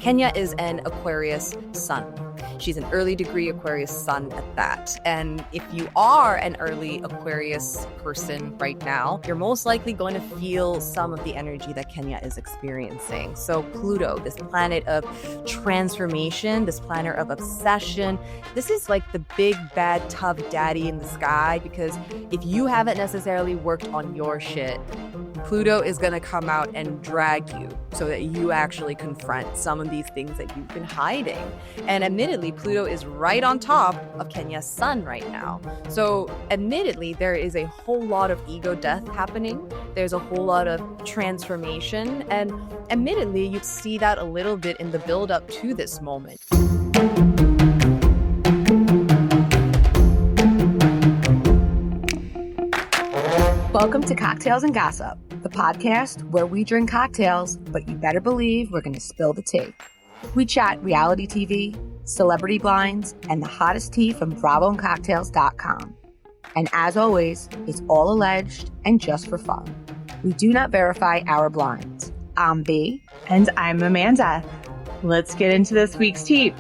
Kenya is an Aquarius sun. She's an early degree Aquarius sun at that. And if you are an early Aquarius person right now, you're most likely going to feel some of the energy that Kenya is experiencing. So Pluto, this planet of transformation, this planet of obsession, this is like the big, bad, tough daddy in the sky, because if you haven't necessarily worked on your shit, Pluto is going to come out and drag you so that you actually confront some of these things that you've been hiding. And admittedly, Pluto is right on top of Kenya's sun right now. So admittedly, there is a whole lot of ego death happening. There's a whole lot of transformation. And admittedly, you see that a little bit in the build up to this moment. Welcome to Cocktails and Gossip, the podcast where we drink cocktails, but you better believe we're going to spill the tea. We chat reality TV, celebrity blinds, and the hottest tea from BravoandCocktails.com. And as always, it's all alleged and just for fun. We do not verify our blinds. I'm B. And I'm Amanda. Let's get into this week's tea.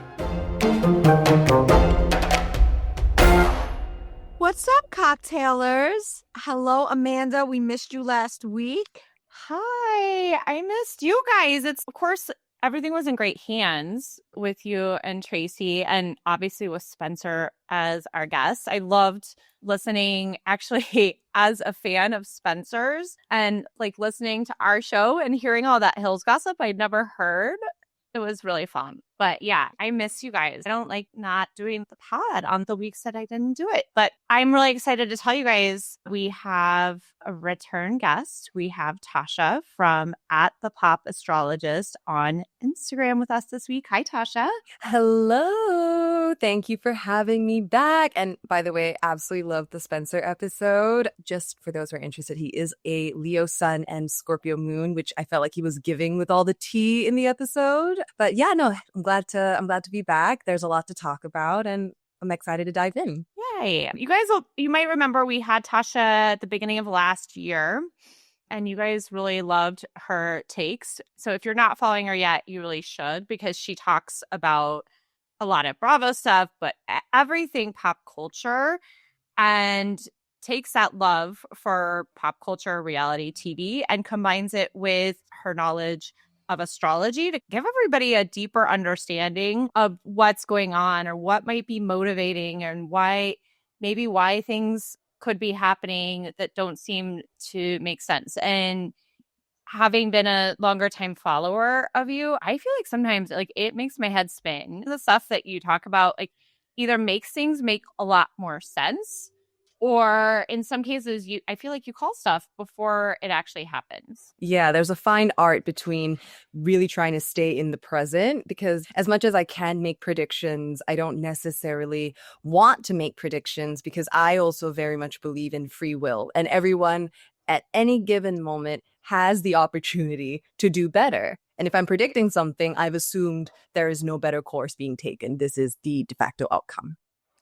What's up, cocktailers? Hello, Amanda. We missed you last week. Hi, I missed you guys. Of course, everything was in great hands with you and Tracy, and obviously with Spencer as our guest. I loved listening, actually, as a fan of Spencer's, and like listening to our show and hearing all that Hills gossip I'd never heard. It was really fun. But yeah, I miss you guys. I don't like not doing the pod on the weeks that I didn't do it. But I'm really excited to tell you guys we have a return guest. We have Tasha from @thepop_astrologist on Instagram with us this week. Hi, Tasha. Hello. Thank you for having me back. And by the way, absolutely love the Spencer episode. Just for those who are interested, he is a Leo sun and Scorpio moon, which I felt like he was giving with all the tea in the episode. But yeah, no, I'm glad to be back. There's a lot to talk about, and I'm excited to dive in. Yay. You might remember we had Tasha at the beginning of last year, and you guys really loved her takes. So if you're not following her yet, you really should, because she talks about a lot of Bravo stuff, but everything pop culture, and takes that love for pop culture reality TV and combines it with her knowledge of astrology to give everybody a deeper understanding of what's going on or what might be motivating and why things could be happening that don't seem to make sense. And having been a longer time follower of you, I feel like sometimes like it makes my head spin. The stuff that you talk about like either makes things make a lot more sense, or in some cases, I feel like you call stuff before it actually happens. Yeah, there's a fine art between really trying to stay in the present, because as much as I can make predictions, I don't necessarily want to make predictions, because I also very much believe in free will, and everyone at any given moment has the opportunity to do better. And if I'm predicting something, I've assumed there is no better course being taken. This is the de facto outcome.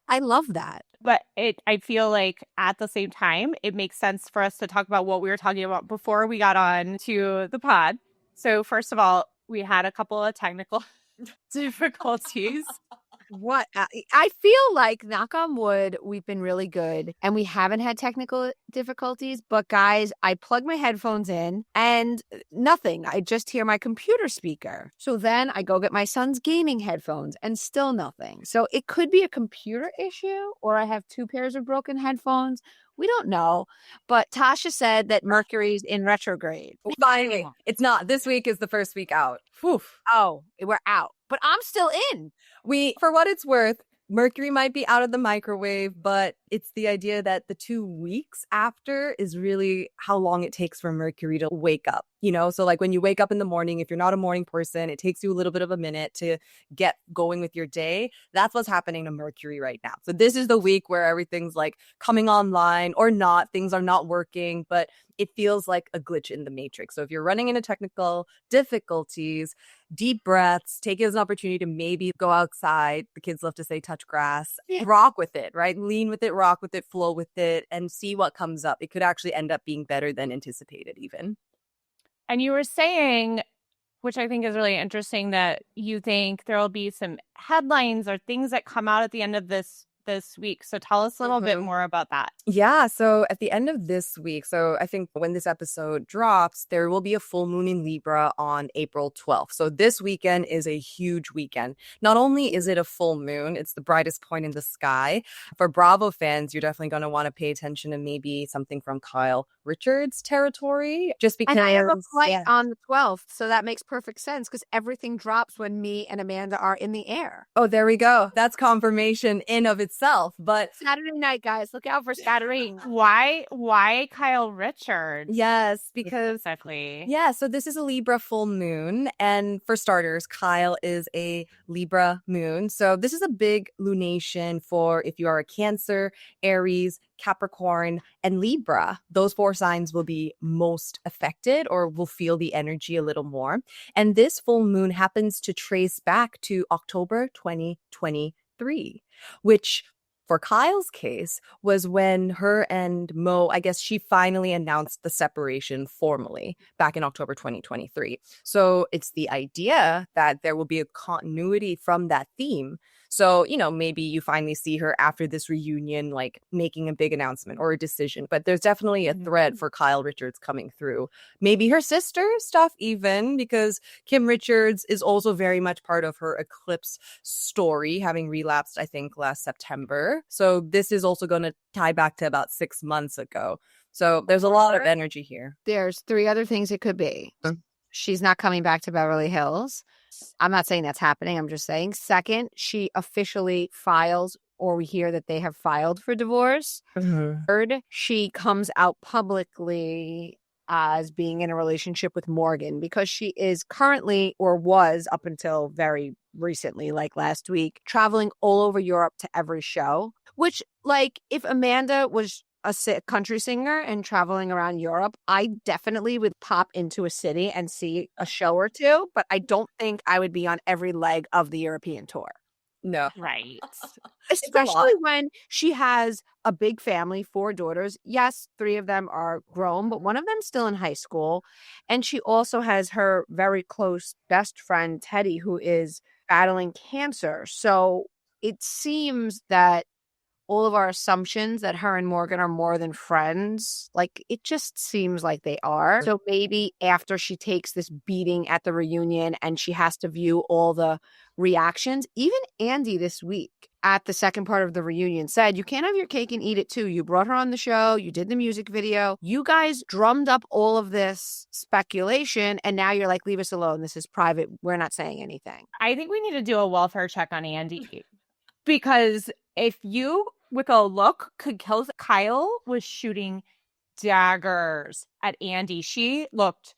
I love that. But I feel like at the same time, it makes sense for us to talk about what we were talking about before we got on to the pod. So first of all, we had a couple of technical difficulties. What? I feel like, knock on wood, we've been really good and we haven't had technical difficulties. But guys, I plug my headphones in and nothing. I just hear my computer speaker. So then I go get my son's gaming headphones and still nothing. So it could be a computer issue, or I have two pairs of broken headphones. We don't know. But Tasha said that Mercury's in retrograde. Finally, it's not. This week is the first week out. Whew. Oh, we're out. But I'm still in. For what it's worth, Mercury might be out of the microwave, but it's the idea that the 2 weeks after is really how long it takes for Mercury to wake up. You know, so like when you wake up in the morning, if you're not a morning person, it takes you a little bit of a minute to get going with your day. That's what's happening to Mercury right now. So this is the week where everything's like coming online or not. Things are not working, but it feels like a glitch in the matrix. So if you're running into technical difficulties, deep breaths, take it as an opportunity to maybe go outside. The kids love to say touch grass, rock with it, right? Lean with it, rock with it, flow with it, and see what comes up. It could actually end up being better than anticipated even. And you were saying which I think is really interesting, that you think there will be some headlines or things that come out at the end of this week. So tell us a little bit more about that. Yeah, so at the end of this week, so I think when this episode drops, there will be a full moon in Libra on April 12th. So this weekend is a huge weekend. Not only is it a full moon, it's the brightest point in the sky. For Bravo fans, you're definitely going to want to pay attention to maybe something from Kyle Richards' territory, just because. And I have a flight on the 12th, so that makes perfect sense because everything drops when me and Amanda are in the air. Oh, there we go. That's confirmation in of itself. But Saturday night, guys, look out for scattering. Why Kyle Richards? yes, because Exactly. yeah, so this is a Libra full moon. And for starters, Kyle is a Libra moon. So this is a big lunation for if you are a Cancer, Aries, Capricorn, and Libra. Those 4 signs will be most affected or will feel the energy a little more. And this full moon happens to trace back to October 2023, which for Kyle's case was when her and Mo, I guess she finally announced the separation formally back in October 2023. So it's the idea that there will be a continuity from that theme. So, maybe you finally see her after this reunion, like making a big announcement or a decision. But there's definitely a thread for Kyle Richards coming through. Maybe her sister stuff even, because Kim Richards is also very much part of her eclipse story, having relapsed, I think, last September. So this is also going to tie back to about 6 months ago. So there's a lot of energy here. There's 3 other things it could be. She's not coming back to Beverly Hills. I'm not saying that's happening. I'm just saying. Second, she officially files, or we hear that they have filed for divorce. Third, she comes out publicly as being in a relationship with Morgan because she is currently, or was up until very recently, like last week, traveling all over Europe to every show, which, like, if Amanda was a country singer and traveling around Europe, I definitely would pop into a city and see a show or two, but I don't think I would be on every leg of the European tour. No. Right. Especially when she has a big family, 4 daughters. Yes, 3 of them are grown, but one of them's still in high school. And she also has her very close best friend, Teddy, who is battling cancer. So it seems that all of our assumptions that her and Morgan are more than friends, like, it just seems like they are. So maybe after she takes this beating at the reunion and she has to view all the reactions, even Andy this week at the second part of the reunion said, you can't have your cake and eat it too. You brought her on the show. You did the music video. You guys drummed up all of this speculation. And now you're like, leave us alone. This is private. We're not saying anything. I think we need to do a welfare check on Andy because if you, with a look, could kill, Kyle was shooting daggers at Andy. She looked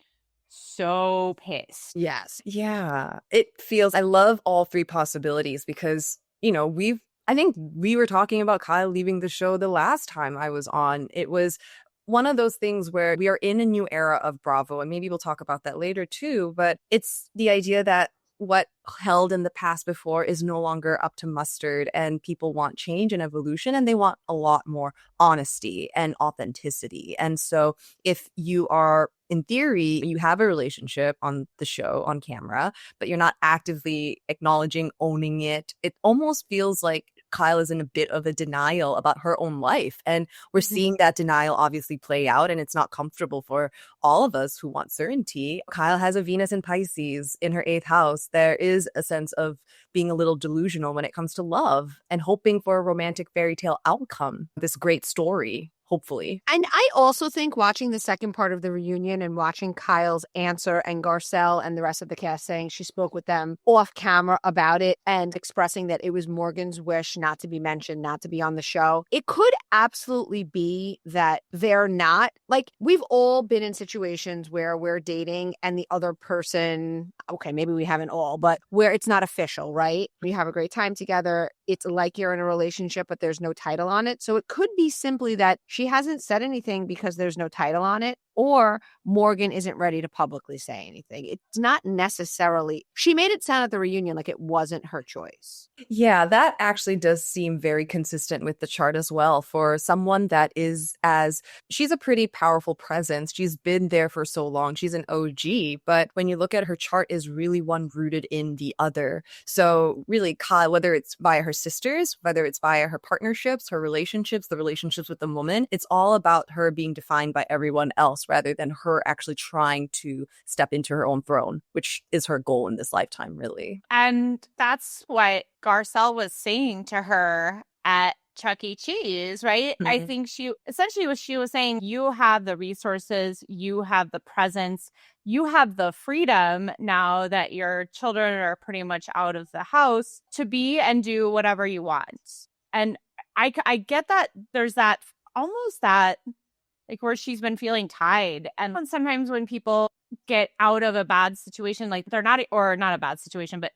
so pissed. Yes. Yeah, it feels, I love all 3 possibilities because, I think we were talking about Kyle leaving the show the last time I was on. It was one of those things where we are in a new era of Bravo, and maybe we'll talk about that later too, but it's the idea that what held in the past before is no longer up to mustard, and people want change and evolution, and they want a lot more honesty and authenticity. And so if you are, in theory, you have a relationship on the show, on camera, but you're not actively acknowledging, owning it, it almost feels like Kyle is in a bit of a denial about her own life. And we're seeing that denial obviously play out, and it's not comfortable for all of us who want certainty. Kyle has a Venus in Pisces in her 8th house. There is a sense of being a little delusional when it comes to love and hoping for a romantic fairy tale outcome, this great story, hopefully. And I also think watching the second part of the reunion and watching Kyle's answer and Garcelle and the rest of the cast saying she spoke with them off camera about it and expressing that it was Morgan's wish not to be mentioned, not to be on the show. It could absolutely be that they're not, like, we've all been in situations where we're dating and the other person, okay, maybe we haven't all, but where it's not official, right? We have a great time together. It's like you're in a relationship, but there's no title on it. So it could be simply that she hasn't said anything because there's no title on it. or Morgan isn't ready to publicly say anything. It's not necessarily, she made it sound at the reunion like it wasn't her choice. Yeah, that actually does seem very consistent with the chart as well. For someone that is she's a pretty powerful presence. She's been there for so long. She's an OG, but when you look at her chart is really one rooted in the other. So really, Kyle, whether it's via her sisters, whether it's via her partnerships, her relationships, the relationships with the woman, it's all about her being defined by everyone else rather than her actually trying to step into her own throne, which is her goal in this lifetime, really. And that's what Garcelle was saying to her at Chuck E. Cheese, right? I think she was saying, you have the resources, you have the presence, you have the freedom now that your children are pretty much out of the house to be and do whatever you want. And I get that there's that almost that like where she's been feeling tied. And sometimes when people get out of a bad situation, like they're not, or not a bad situation, but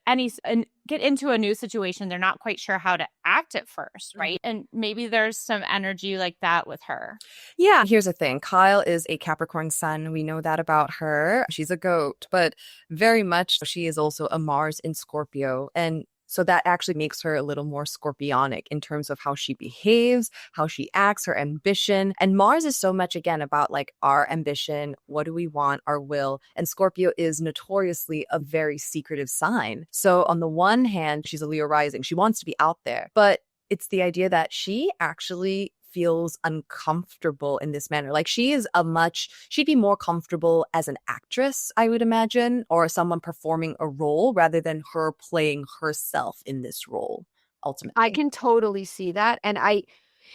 get into a new situation, they're not quite sure how to act at first, right? And maybe there's some energy like that with her. Yeah, here's the thing. Kyle is a Capricorn sun. We know that about her. She's a goat, but very much she is also a Mars in Scorpio. And so that actually makes her a little more scorpionic in terms of how she behaves, how she acts, her ambition. And Mars is so much, again, about like our ambition, what do we want, our will. And Scorpio is notoriously a very secretive sign. So on the one hand, she's a Leo rising. She wants to be out there, but it's the idea that she actually feels uncomfortable in this manner. Like she'd be more comfortable as an actress, I would imagine, or someone performing a role rather than her playing herself in this role, ultimately. I can totally see that. And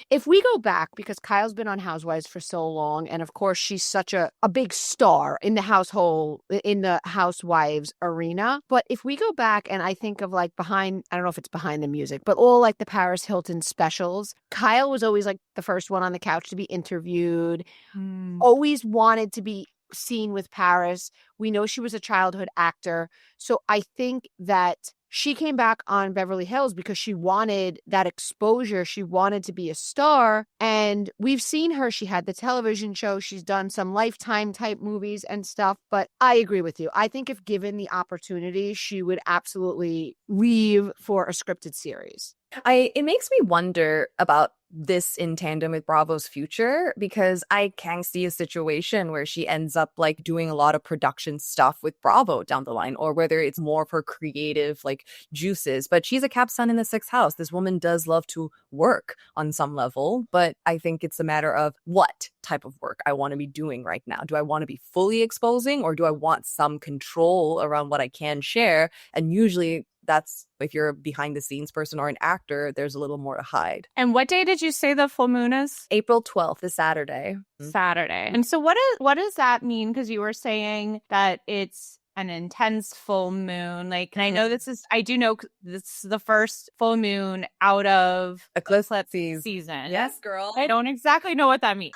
if we go back, because Kyle's been on Housewives for so long, and of course she's such a big star in the Housewives arena. But if we go back and I think of like I don't know if it's behind the music, but all like the Paris Hilton specials, Kyle was always like the first one on the couch to be interviewed, always wanted to be seen with Paris. We know she was a childhood actor. So I think that she came back on Beverly Hills because she wanted that exposure. She wanted to be a star. And we've seen her. She had the television show. She's done some Lifetime type movies and stuff. But I agree with you. I think if given the opportunity, she would absolutely leave for a scripted series. It makes me wonder about this in tandem with Bravo's future, because I can see a situation where she ends up like doing a lot of production stuff with Bravo down the line, or whether it's more of her creative like juices. But she's a Cap Sun in the 6th house. This woman does love to work on some level, but I think it's a matter of what type of work I want to be doing right now. Do I want to be fully exposing, or do I want some control around what I can share? And usually that's, if you're a behind the scenes person or an actor, there's a little more to hide. And what day did you say the full moon is? April 12th is Saturday. Saturday. And so what does that mean? Because you were saying that it's an intense full moon. Like, and I do know this is the first full moon out of eclipse season. Yes, girl. I don't exactly know what that means.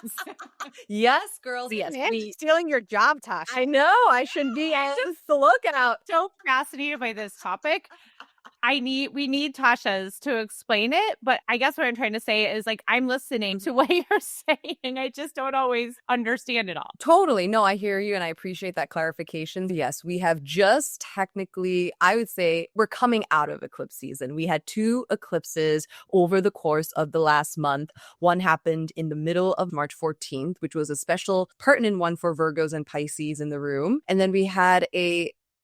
Yes, girls. Yes. Man, stealing your job, Tasha. I know. I should be on the lookout. So fascinated by this topic. We need Tasha's to explain it, but I guess what I'm trying to say is like, I'm listening to what you're saying. I just don't always understand it all. Totally. No, I hear you and I appreciate that clarification. Yes, we have just technically, I would say we're coming out of eclipse season. We had 2 eclipses over the course of the last month. One happened in the middle of March 14th, which was a special pertinent one for Virgos and Pisces in the room. And then we had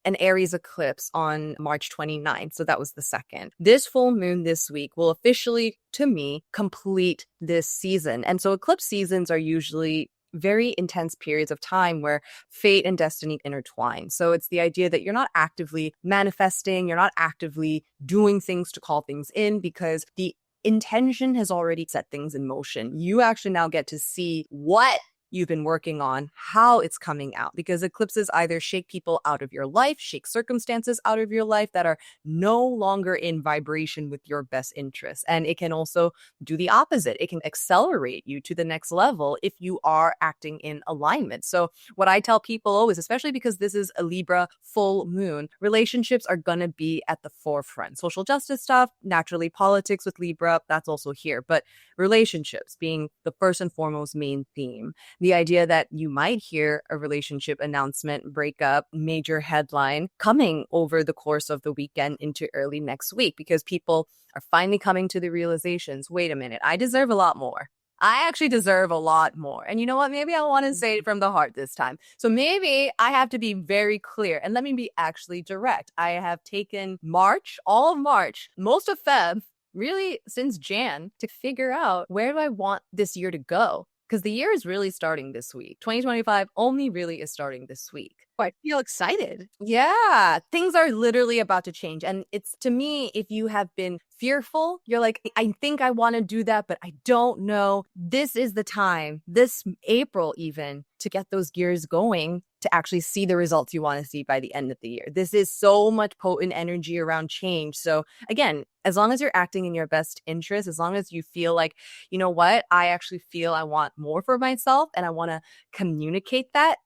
an Aries eclipse on March 29th. So that was the second. This full moon this week will officially, to me, complete this season. And so eclipse seasons are usually very intense periods of time where fate and destiny intertwine. So it's the idea that you're not actively manifesting, you're not actively doing things to call things in, because the intention has already set things in motion. You actually now get to see what you've been working on, how it's coming out, because eclipses either shake people out of your life, shake circumstances out of your life that are no longer in vibration with your best interests. And it can also do the opposite. It can accelerate you to the next level if you are acting in alignment. So what I tell people always, especially because this is a Libra full moon, relationships are going to be at the forefront. Social justice stuff, naturally politics with Libra, that's also here, but relationships being the first and foremost main theme. The idea that you might hear a relationship announcement, breakup, major headline coming over the course of the weekend into early next week, because people are finally coming to the realizations, wait a minute, I deserve a lot more. I actually deserve a lot more. And you know what? Maybe I want to say it from the heart this time. So maybe I have to be very clear, and let me be actually direct. I have taken March, all of March, most of Feb, really since Jan, to figure out where do I want this year to go? Because the year is really starting this week. 2025 only really is starting this week. Oh, I feel excited. Yeah, things are literally about to change. And it's, to me, if you have been fearful, you're like, I think I want to do that, but I don't know. This is the time, this April even, to get those gears going, to actually see the results you want to see by the end of the year. This is so much potent energy around change. So again, as long as you're acting in your best interest, as long as you feel like, you know what, I actually feel I want more for myself and I want to communicate that,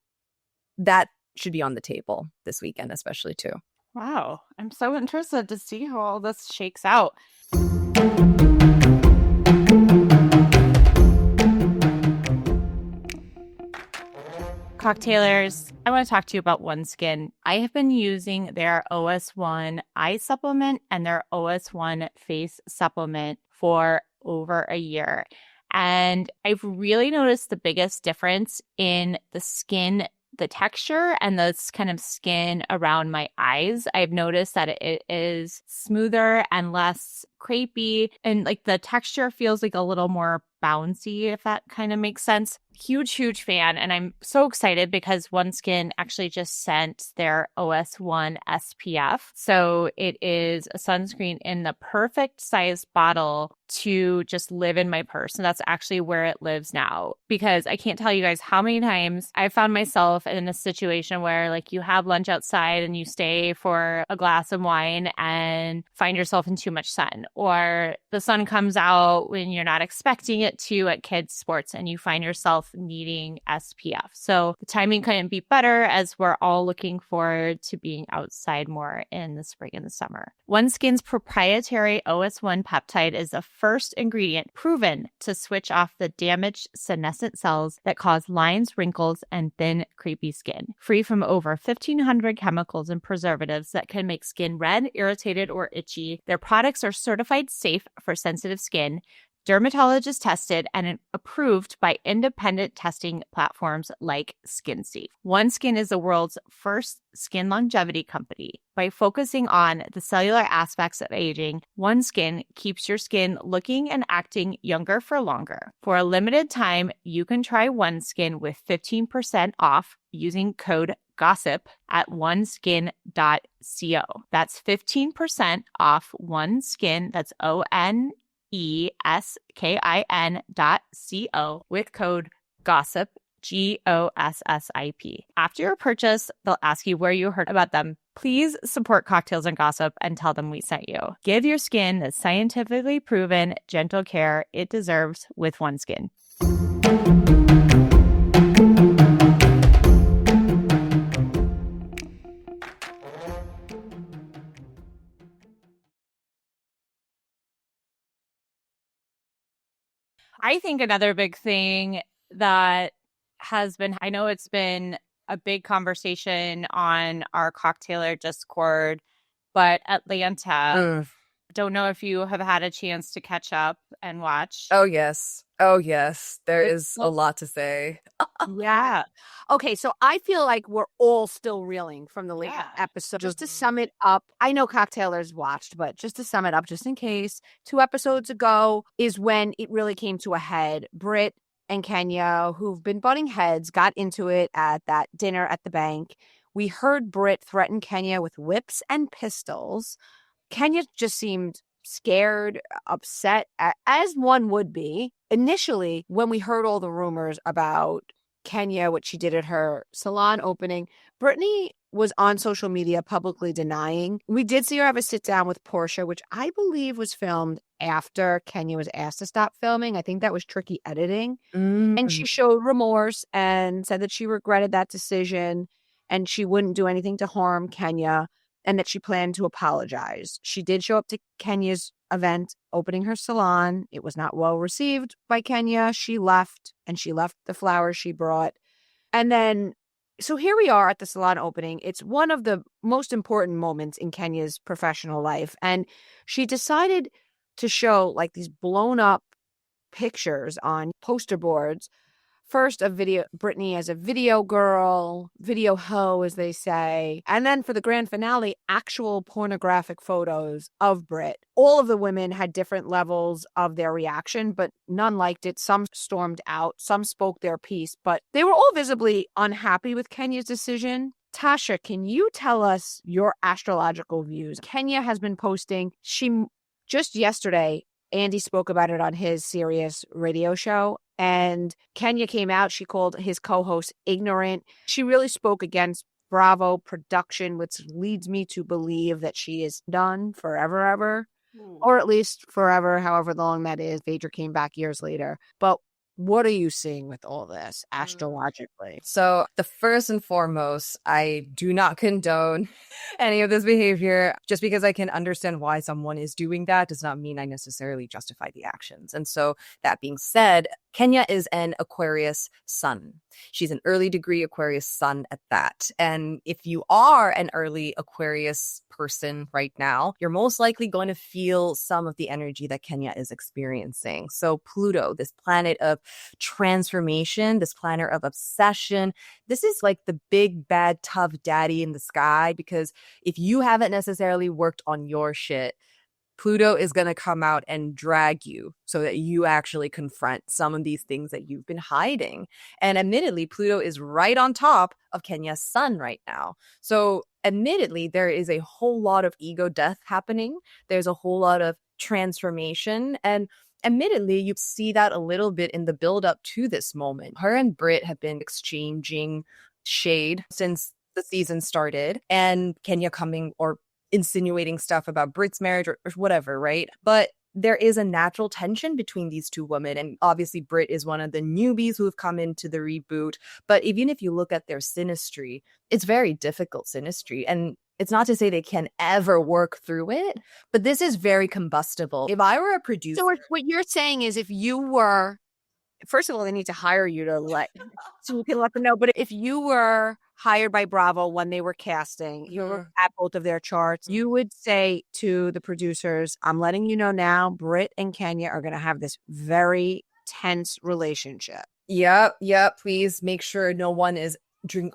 that should be on the table this weekend, especially too. Wow. I'm so interested to see how all this shakes out. Cocktailers, I want to talk to you about OneSkin. I have been using their OS1 eye supplement and their OS1 face supplement for over a year. And I've really noticed the biggest difference in the skin, the texture, and the kind of skin around my eyes. I've noticed that it is smoother and less crepey, and like the texture feels like a little more bouncy, if that kind of makes sense. Huge fan. And I'm so excited because OneSkin actually just sent their OS1 SPF. So it is a sunscreen in the perfect size bottle to just live in my purse. And that's actually where it lives now, because I can't tell you guys how many times I found myself in a situation where like you have lunch outside and you stay for a glass of wine and find yourself in too much sun, or the sun comes out when you're not expecting it to at kids' sports and you find yourself needing SPF. So the timing couldn't be better, as we're all looking forward to being outside more in the spring and the summer. OneSkin's proprietary OS1 peptide is the first ingredient proven to switch off the damaged senescent cells that cause lines, wrinkles, and thin, crepey skin. Free from over 1,500 chemicals and preservatives that can make skin red, irritated, or itchy, their products are certified safe for sensitive skin, dermatologist tested, and approved by independent testing platforms like SkinSafe. OneSkin is the world's first skin longevity company. By focusing on the cellular aspects of aging, OneSkin keeps your skin looking and acting younger for longer. For a limited time, you can try OneSkin with 15% off using code GOSSIP at oneskin.co. That's 15% off OneSkin. That's ONESKIN.co with code GOSSIP, GOSSIP. After your purchase, they'll ask you where you heard about them. Please support Cocktails and Gossip and tell them we sent you. Give your skin the scientifically proven, gentle care it deserves with OneSkin. I think another big thing that has been, I know it's been a big conversation on our Cocktailer Discord, but Atlanta, don't know if you have had a chance to catch up and watch. Oh, yes. Oh, yes. There is a lot to say. Yeah. Okay, so I feel like we're all still reeling from the last episode. Just to sum it up, I know Cocktailers watched, but just to sum it up, just in case, 2 episodes ago is when it really came to a head. Britt and Kenya, who've been butting heads, got into it at that dinner at the bank. We heard Britt threaten Kenya with whips and pistols. Kenya just seemed scared, upset, as one would be. Initially, when we heard all the rumors about Kenya, what she did at her salon opening, Brittany was on social media publicly denying. We did see her have a sit down with Portia, which I believe was filmed after Kenya was asked to stop filming. I think that was tricky editing. And she showed remorse and said that she regretted that decision and she wouldn't do anything to harm Kenya, and that she planned to apologize. She did show up to Kenya's event opening her salon. It was not well received by Kenya. She left, and she left the flowers she brought. And then, so here we are at the salon opening. It's one of the most important moments in Kenya's professional life. And she decided to show like these blown up pictures on poster boards. First, a video, Britney as a video girl, video hoe, as they say. And then for the grand finale, actual pornographic photos of Brit. All of the women had different levels of their reaction, but none liked it. Some stormed out, some spoke their piece, but they were all visibly unhappy with Kenya's decision. Tasha, can you tell us your astrological views? Kenya has been posting, just yesterday, Andy spoke about it on his Sirius radio show. And Kenya came out. She called his co-host ignorant. She really spoke against Bravo production, which leads me to believe that she is done forever, ever. Or at least forever, however long that is. Phaedra came back years later. But what are you seeing with all this astrologically? So the first and foremost, I do not condone any of this behavior. Just because I can understand why someone is doing that does not mean I necessarily justify the actions. And so that being said, Kenya is an Aquarius sun. She's an early degree Aquarius sun at that. And if you are an early Aquarius person right now, you're most likely going to feel some of the energy that Kenya is experiencing. So Pluto, this planet of transformation, this planet of obsession, this is like the big, bad, tough daddy in the sky, because if you haven't necessarily worked on your shit, Pluto is going to come out and drag you so that you actually confront some of these things that you've been hiding. And admittedly, Pluto is right on top of Kenya's sun right now. So admittedly, there is a whole lot of ego death happening. There's a whole lot of transformation. And admittedly, you see that a little bit in the build up to this moment. Her and Britt have been exchanging shade since the season started, and Kenya coming or insinuating stuff about Britt's marriage or whatever, right? But there is a natural tension between these two women. And obviously, Britt is one of the newbies who have come into the reboot. But even if you look at their synastry, it's very difficult synastry. And it's not to say they can ever work through it, but this is very combustible. If I were a producer... So what you're saying is if you were... First of all, they need to hire you so you can let them know. But if you were hired by Bravo when they were casting, you were at both of their charts, you would say to the producers, I'm letting you know now, Britt and Kenya are going to have this very tense relationship. Yep. Please make sure no one is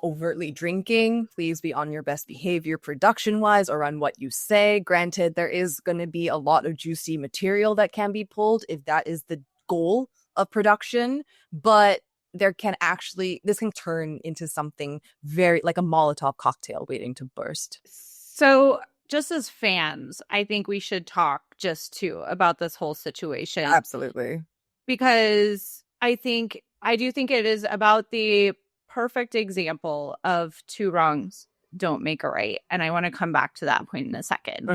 overtly drinking. Please be on your best behavior production-wise or on what you say. Granted, there is going to be a lot of juicy material that can be pulled if that is the goal of production, but this can turn into something very like a Molotov cocktail waiting to burst. So just as fans, I think we should talk just too about this whole situation. Absolutely. Because I do think it is about the perfect example of two wrongs don't make a right. And I want to come back to that point in a second.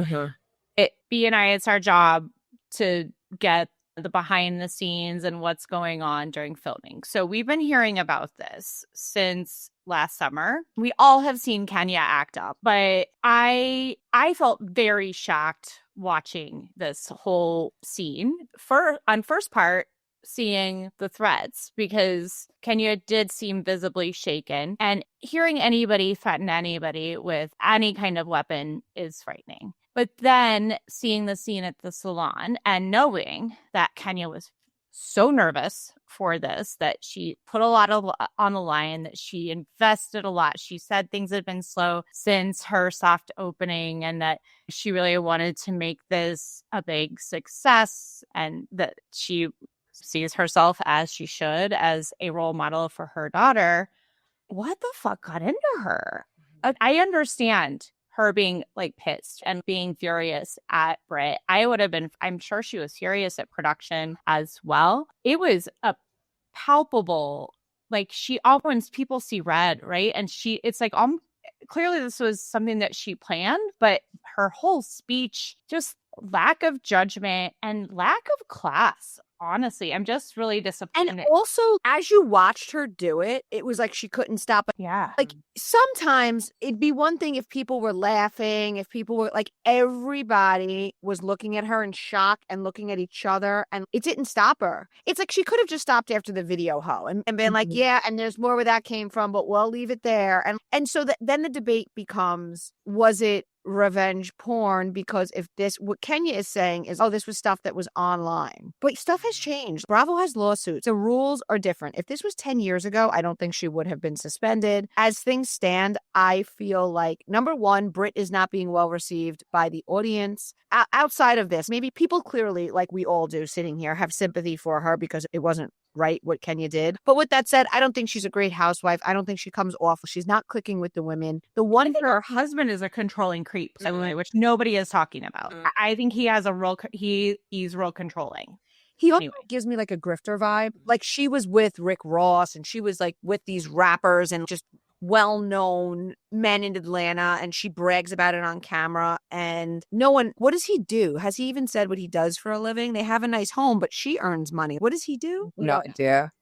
It's our job to get the behind the scenes and what's going on during filming. So we've been hearing about this since last summer. We all have seen Kenya act up, but I felt very shocked watching this whole scene. On first part, seeing the threats, because Kenya did seem visibly shaken, and hearing anybody threaten anybody with any kind of weapon is frightening. But then seeing the scene at the salon and knowing that Kenya was so nervous for this, that she put a lot on the line, that she invested a lot. She said things had been slow since her soft opening and that she really wanted to make this a big success, and that she sees herself, as she should, as a role model for her daughter. What the fuck got into her? I understand her being like pissed and being furious at Britt. I'm sure she was furious at production as well. It was a palpable, like when people see red, right? And it's like, clearly this was something that she planned, but her whole speech, just lack of judgment and lack of class. Honestly, I'm just really disappointed. And also, as you watched her do it, it was like she couldn't stop. Yeah. Like sometimes it'd be one thing if people were laughing, if people were like, everybody was looking at her in shock and looking at each other, and it didn't stop her. It's like she could have just stopped after the video, and been like, yeah, and there's more where that came from, but we'll leave it there. And so then the debate becomes, was it revenge porn? Because if what Kenya is saying is, oh, this was stuff that was online, but stuff has changed. Bravo has lawsuits. The rules are different. If this was 10 years ago, I don't think she would have been suspended. As things stand, I feel like, number one, Brit is not being well received by the audience. Outside of this, maybe people clearly, like we all do sitting here, have sympathy for her because it wasn't right what Kenya did. But with that said, I don't think she's a great housewife. I don't think she comes off. She's not clicking with the women. The one her husband is a controlling creep, which nobody is talking about. I think he has he's real controlling. He also gives me like a grifter vibe. Like she was with Rick Ross and she was like with these rappers and just well-known men in Atlanta, and she brags about it on camera, and no one, what does he do? Has he even said what he does for a living? They have a nice home, but she earns money. What does he do? No idea.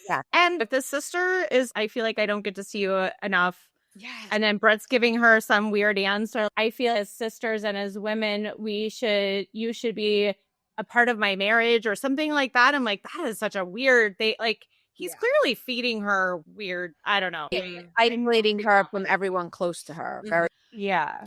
Yeah. And if the sister is, I feel like I don't get to see you enough. Yes. And then Brett's giving her some weird answer. I feel as sisters and as women, you should be a part of my marriage or something like that. I'm like, that is such a weird thing. Like, he's clearly feeding her weird, I don't know. Isolating her from everyone close to her. Very. Yeah.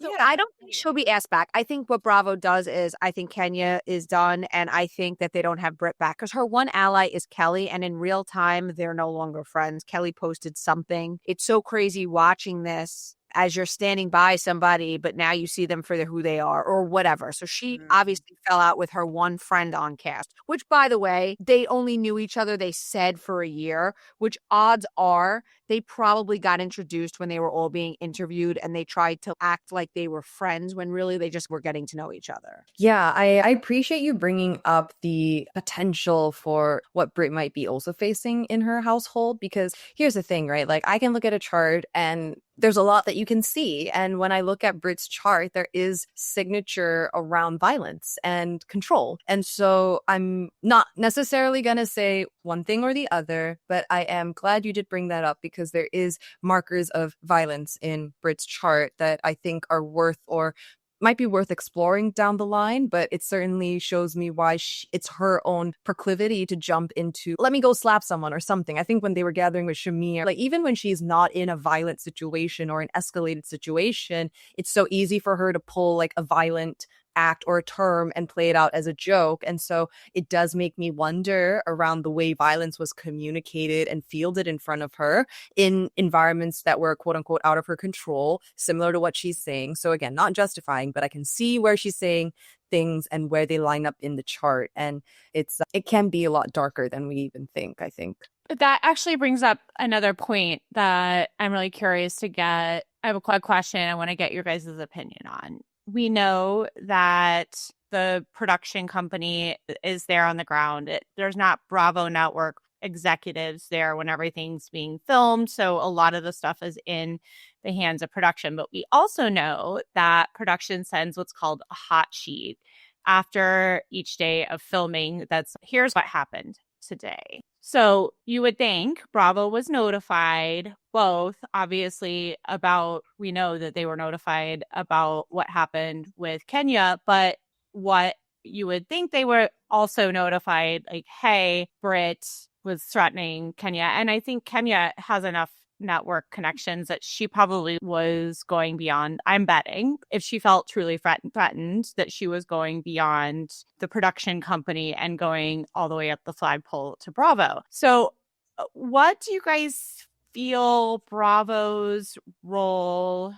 So I don't think she'll be asked back. I think what Bravo does is, I think Kenya is done, and I think that they don't have Britt back because her one ally is Kelly, and in real time, they're no longer friends. Kelly posted something. It's so crazy watching this as you're standing by somebody, but now you see them for who they are or whatever. So she obviously fell out with her one friend on cast, which, by the way, they only knew each other, they said, for a year, which odds are they probably got introduced when they were all being interviewed and they tried to act like they were friends when really they just were getting to know each other. Yeah, I appreciate you bringing up the potential for what Brit might be also facing in her household, because here's the thing, right? Like, I can look at a chart and there's a lot that you can see. And when I look at Brit's chart, there is signature around violence and control. And so I'm not necessarily going to say one thing or the other, but I am glad you did bring that up because there is markers of violence in Brit's chart that I think are worth or might be worth exploring down the line, but it certainly shows me why it's her own proclivity to jump into, let me go slap someone or something. I think when they were gathering with Shamir, like even when she's not in a violent situation or an escalated situation, it's so easy for her to pull like a violent act or a term and play it out as a joke. And so it does make me wonder around the way violence was communicated and fielded in front of her in environments that were quote unquote out of her control, similar to what she's saying. So again, not justifying, but I can see where she's saying things and where they line up in the chart. And it can be a lot darker than we even think, I think. That actually brings up another point that I'm really curious to get. I have a quick question I want to get your guys' opinion on. We know that the production company is there on the ground. There's not Bravo Network executives there when everything's being filmed. So a lot of the stuff is in the hands of production. But we also know that production sends what's called a hot sheet after each day of filming. Here's what happened today. So you would think Bravo was notified both, obviously, we know that they were notified about what happened with Kenya, but what you would think they were also notified, like, hey, Brit was threatening Kenya. And I think Kenya has enough network connections that she probably was going beyond. I'm betting if she felt truly threatened that she was going beyond the production company and going all the way up the flagpole to Bravo. So what do you guys feel Bravo's role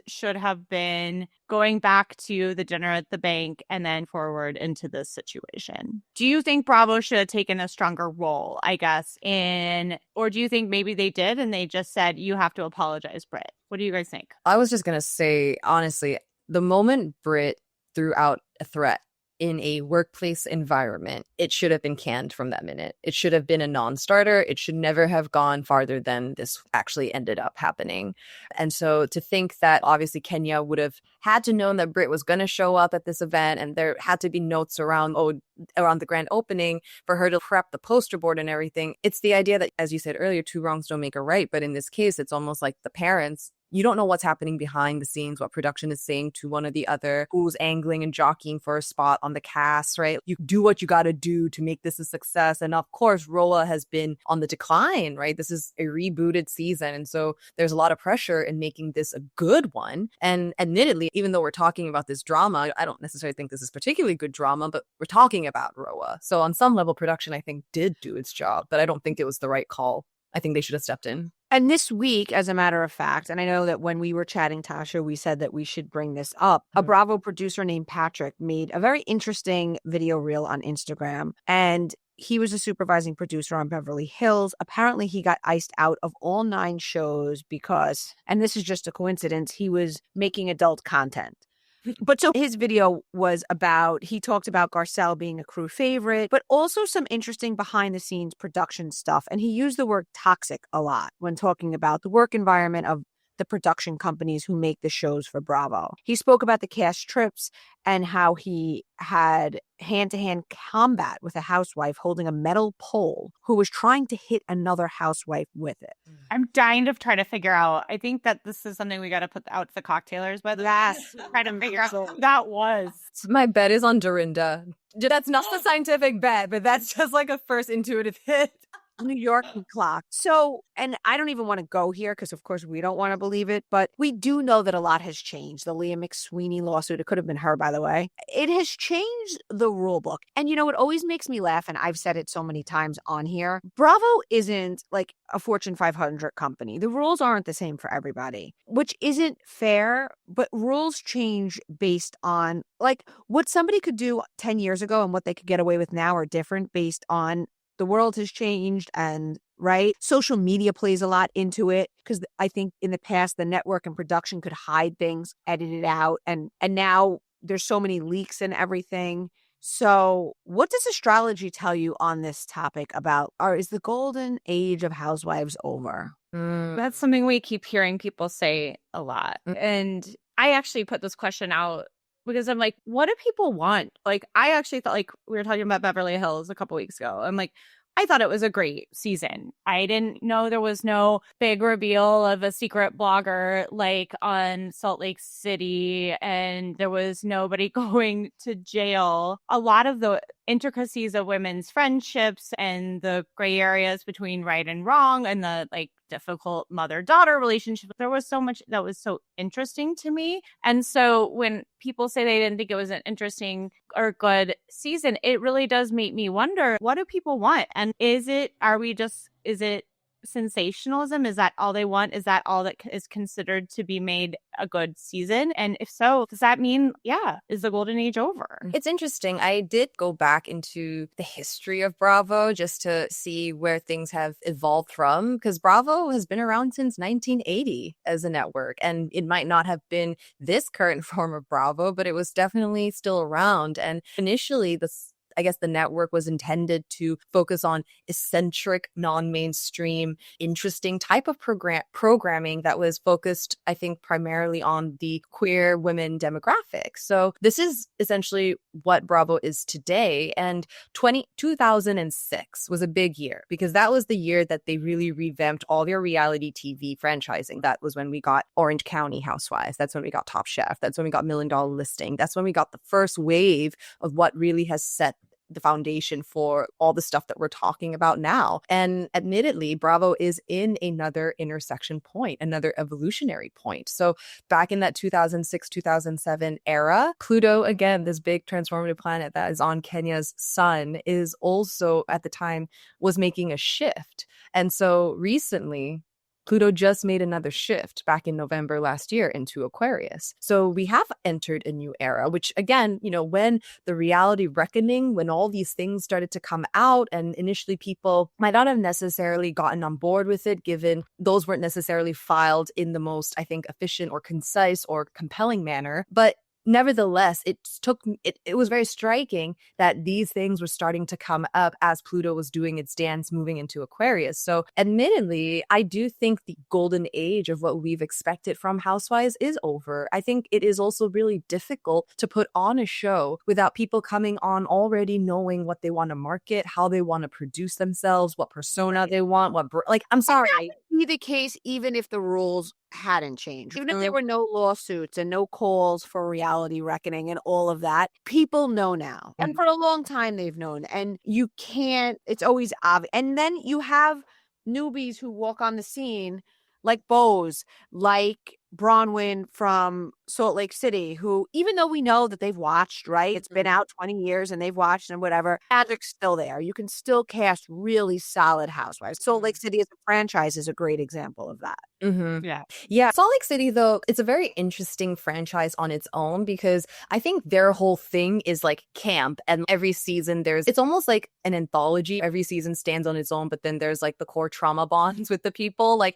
should have been going back to the dinner at the bank and then forward into this situation? Do you think Bravo should have taken a stronger role, I guess, or do you think maybe they did and they just said, you have to apologize, Brit? What do you guys think? I was just going to say, honestly, the moment Brit threw out a threat, in a workplace environment, it should have been canned from that minute. It should have been a non-starter. It should never have gone farther than this actually ended up happening. And so to think that obviously Kenya would have had to know that Brit was going to show up at this event, and there had to be notes around the grand opening for her to prep the poster board and everything. It's the idea that, as you said earlier, two wrongs don't make a right. But in this case, it's almost like the parents, you don't know what's happening behind the scenes, what production is saying to one or the other, who's angling and jockeying for a spot on the cast, right? You do what you got to do to make this a success. And of course, Roa has been on the decline, right? This is a rebooted season. And so there's a lot of pressure in making this a good one. And admittedly, even though we're talking about this drama, I don't necessarily think this is particularly good drama, but we're talking about Roa. So on some level, production, I think, did do its job, but I don't think it was the right call. I think they should have stepped in. And this week, as a matter of fact, and I know that when we were chatting, Tasha, we said that we should bring this up. A Bravo producer named Patrick made a very interesting video reel on Instagram, and he was a supervising producer on Beverly Hills. Apparently, he got iced out of all 9 shows because, and this is just a coincidence, he was making adult content. But so his video was about, he talked about Garcelle being a crew favorite, but also some interesting behind the scenes production stuff. And he used the word toxic a lot when talking about the work environment of the production companies who make the shows for Bravo. He spoke about the cast trips and how he had hand-to-hand combat with a housewife holding a metal pole who was trying to hit another housewife with it. I'm dying to try to figure out. I think that this is something we got to put out to the cocktailers, but Yes. try to figure out who that was. My bet is on Dorinda. That's not the scientific bet, but that's just like a first intuitive hit. New York clock. So, and I don't even want to go here because, of course, we don't want to believe it, but we do know that a lot has changed. The Leah McSweeney lawsuit, it could have been her, by the way. It has changed the rule book. And, you know, it always makes me laugh, and I've said it so many times on here. Bravo isn't like a Fortune 500 company. The rules aren't the same for everybody, which isn't fair, but rules change based on like what somebody could do 10 years ago and what they could get away with now are different based on the world has changed, and right, social media plays a lot into it because I think in the past the network and production could hide things, edit it out, and now there's so many leaks and everything. So what does astrology tell you on this topic about, or is the golden age of housewives over? That's something we keep hearing people say a lot. And I actually put this question out because I'm like, what do people want? Like, I actually thought, like, we were talking about Beverly Hills a couple weeks ago. I'm like, I thought it was a great season. I didn't know there was no big reveal of a secret blogger like on Salt Lake City, and there was nobody going to jail. A lot of the intricacies of women's friendships and the gray areas between right and wrong and the like difficult mother-daughter relationship. There was so much that was so interesting to me. And so when people say they didn't think it was an interesting or good season, it really does make me wonder, what do people want? And is it sensationalism? Is that all they want? Is that all that is considered to be made a good season? And if so, does that mean, is the golden age over? It's interesting. I did go back into the history of Bravo just to see where things have evolved from, because Bravo has been around since 1980 as a network, and it might not have been this current form of Bravo, but it was definitely still around. And initially, I guess the network was intended to focus on eccentric, non-mainstream, interesting type of programming that was focused, I think, primarily on the queer women demographic. So this is essentially what Bravo is today. And 2006 was a big year because that was the year that they really revamped all their reality TV franchising. That was when we got Orange County Housewives. That's when we got Top Chef. That's when we got $1 Million Listing. That's when we got the first wave of what really has set the foundation for all the stuff that we're talking about now. And admittedly, Bravo is in another intersection point, another evolutionary point. So back in that 2006, 2007 era, Pluto, again, this big transformative planet that is on Kenya's sun, is also at the time was making a shift. And so recently, Pluto just made another shift back in November last year into Aquarius. So we have entered a new era, which again, when the reality reckoning, when all these things started to come out, and initially people might not have necessarily gotten on board with it, given those weren't necessarily filed in the most, I think, efficient or concise or compelling manner. But nevertheless, it was very striking that these things were starting to come up as Pluto was doing its dance moving into Aquarius. So admittedly, I do think the golden age of what we've expected from Housewives is over. I think it is also really difficult to put on a show without people coming on already knowing what they want to market, how they want to produce themselves, what persona they want, like, I'm sorry. That would be the case even if the rules hadn't changed. Even if there were no lawsuits and no calls for reality reckoning and all of that, people know now. And for a long time they've known. And you can't, it's always obvious. And then you have newbies who walk on the scene like Bose, like Bronwyn from Salt Lake City, who, even though we know that they've watched, right? It's been out 20 years and they've watched and whatever, magic's still there. You can still cast really solid housewives. Salt Lake City as a franchise is a great example of that. Yeah. Salt Lake City, though, it's a very interesting franchise on its own because I think their whole thing is like camp, and every season it's almost like an anthology. Every season stands on its own, but then there's like the core trauma bonds with the people. Like,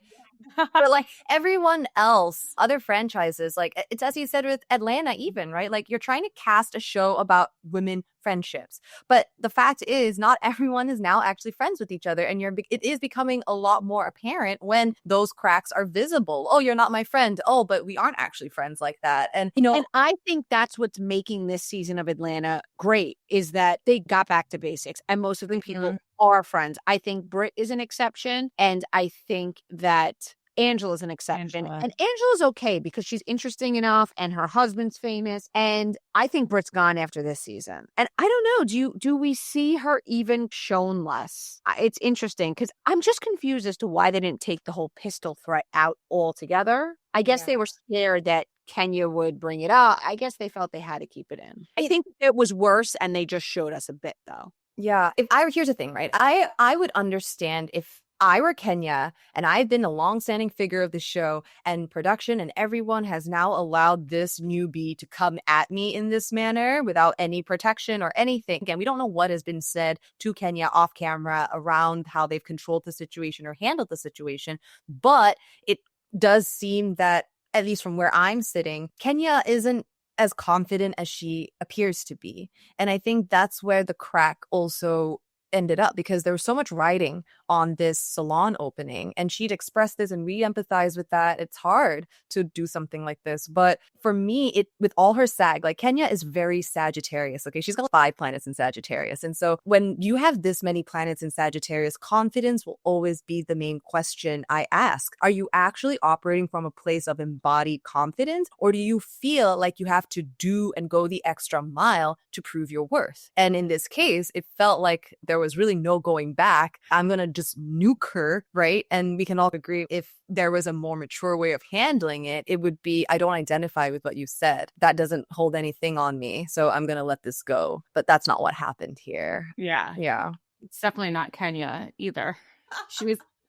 but like everyone else, other franchises, like it's as you said with Atlanta, even, right? Like you're trying to cast a show about women friendships, but the fact is not everyone is now actually friends with each other, and it is becoming a lot more apparent when those cracks are visible. Oh, you're not my friend. Oh, but we aren't actually friends like that. And and I think that's what's making this season of Atlanta great, is that they got back to basics and most of the people are friends. I think Britt is an exception, and I think that Angela's an exception. And Angela's okay because she's interesting enough and her husband's famous. And I think Britt's gone after this season. And I don't know, do we see her even shown less? It's interesting because I'm just confused as to why they didn't take the whole pistol threat out altogether. I guess they were scared that Kenya would bring it up. I guess they felt they had to keep it in. I think it was worse and they just showed us a bit though. Yeah. Here's the thing, right? I would understand if I were Kenya and I've been a long-standing figure of the show, and production and everyone has now allowed this newbie to come at me in this manner without any protection or anything. Again, we don't know what has been said to Kenya off camera around how they've controlled the situation or handled the situation, but it does seem that, at least from where I'm sitting, Kenya isn't as confident as she appears to be. And I think that's where the crack also ended up, because there was so much writing on this salon opening, and she'd expressed this, and we empathize with that. It's hard to do something like this, but for me, with all her sag, like Kenya is very Sagittarius. Okay, she's got 5 planets in Sagittarius, and so when you have this many planets in Sagittarius, confidence will always be the main question I ask. Are you actually operating from a place of embodied confidence, or do you feel like you have to do and go the extra mile to prove your worth? And in this case, it felt like there was really no going back. I'm gonna just nuke her, right? And we can all agree, if there was a more mature way of handling it, it would be, I don't identify with what you said. That doesn't hold anything on me, so I'm gonna let this go. But that's not what happened here. Yeah. It's definitely not Kenya either.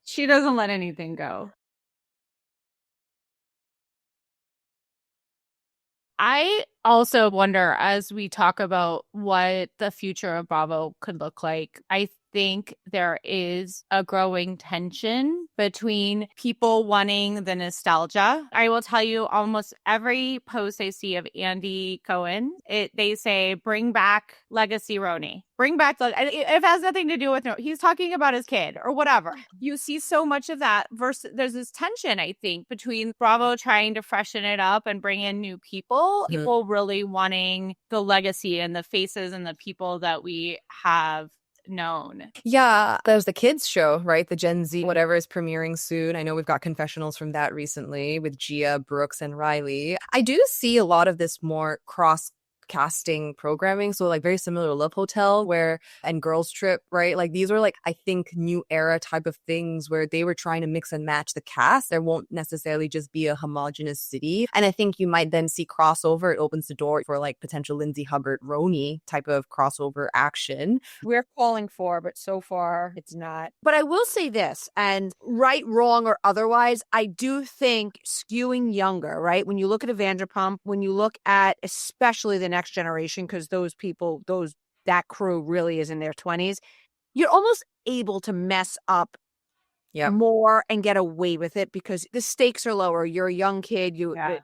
She doesn't let anything go. I also wonder, as we talk about what the future of Bravo could look like, I think there is a growing tension between people wanting the nostalgia. I will tell you, almost every post I see of Andy Cohen, they say, bring back Legacy Roni. Bring back it has nothing to do with he's talking about his kid or whatever. You see so much of that versus there's this tension, I think, between Bravo trying to freshen it up and bring in new people, people really wanting the legacy and the faces and the people that we have known. Yeah, there's the kids show, right? The Gen Z whatever is premiering soon. I know we've got confessionals from that recently with Gia, Brooks, and Riley. I do see a lot of this more cross casting programming, so like very similar to Love Hotel and Girls Trip, right? Like these are like, I think, new era type of things where they were trying to mix and match the cast. There won't necessarily just be a homogenous city, and I think you might then see crossover. It opens the door for like potential Lindsay Hubbard Roni type of crossover action. We're calling for, but so far it's not. But I will say this, and right, wrong, or otherwise, I do think skewing younger, right? When you look at Vanderpump, when you look at especially the next generation, because those people, that crew really is in their 20s, you're almost able to mess up Yep. more and get away with it because the stakes are lower. You're a young kid,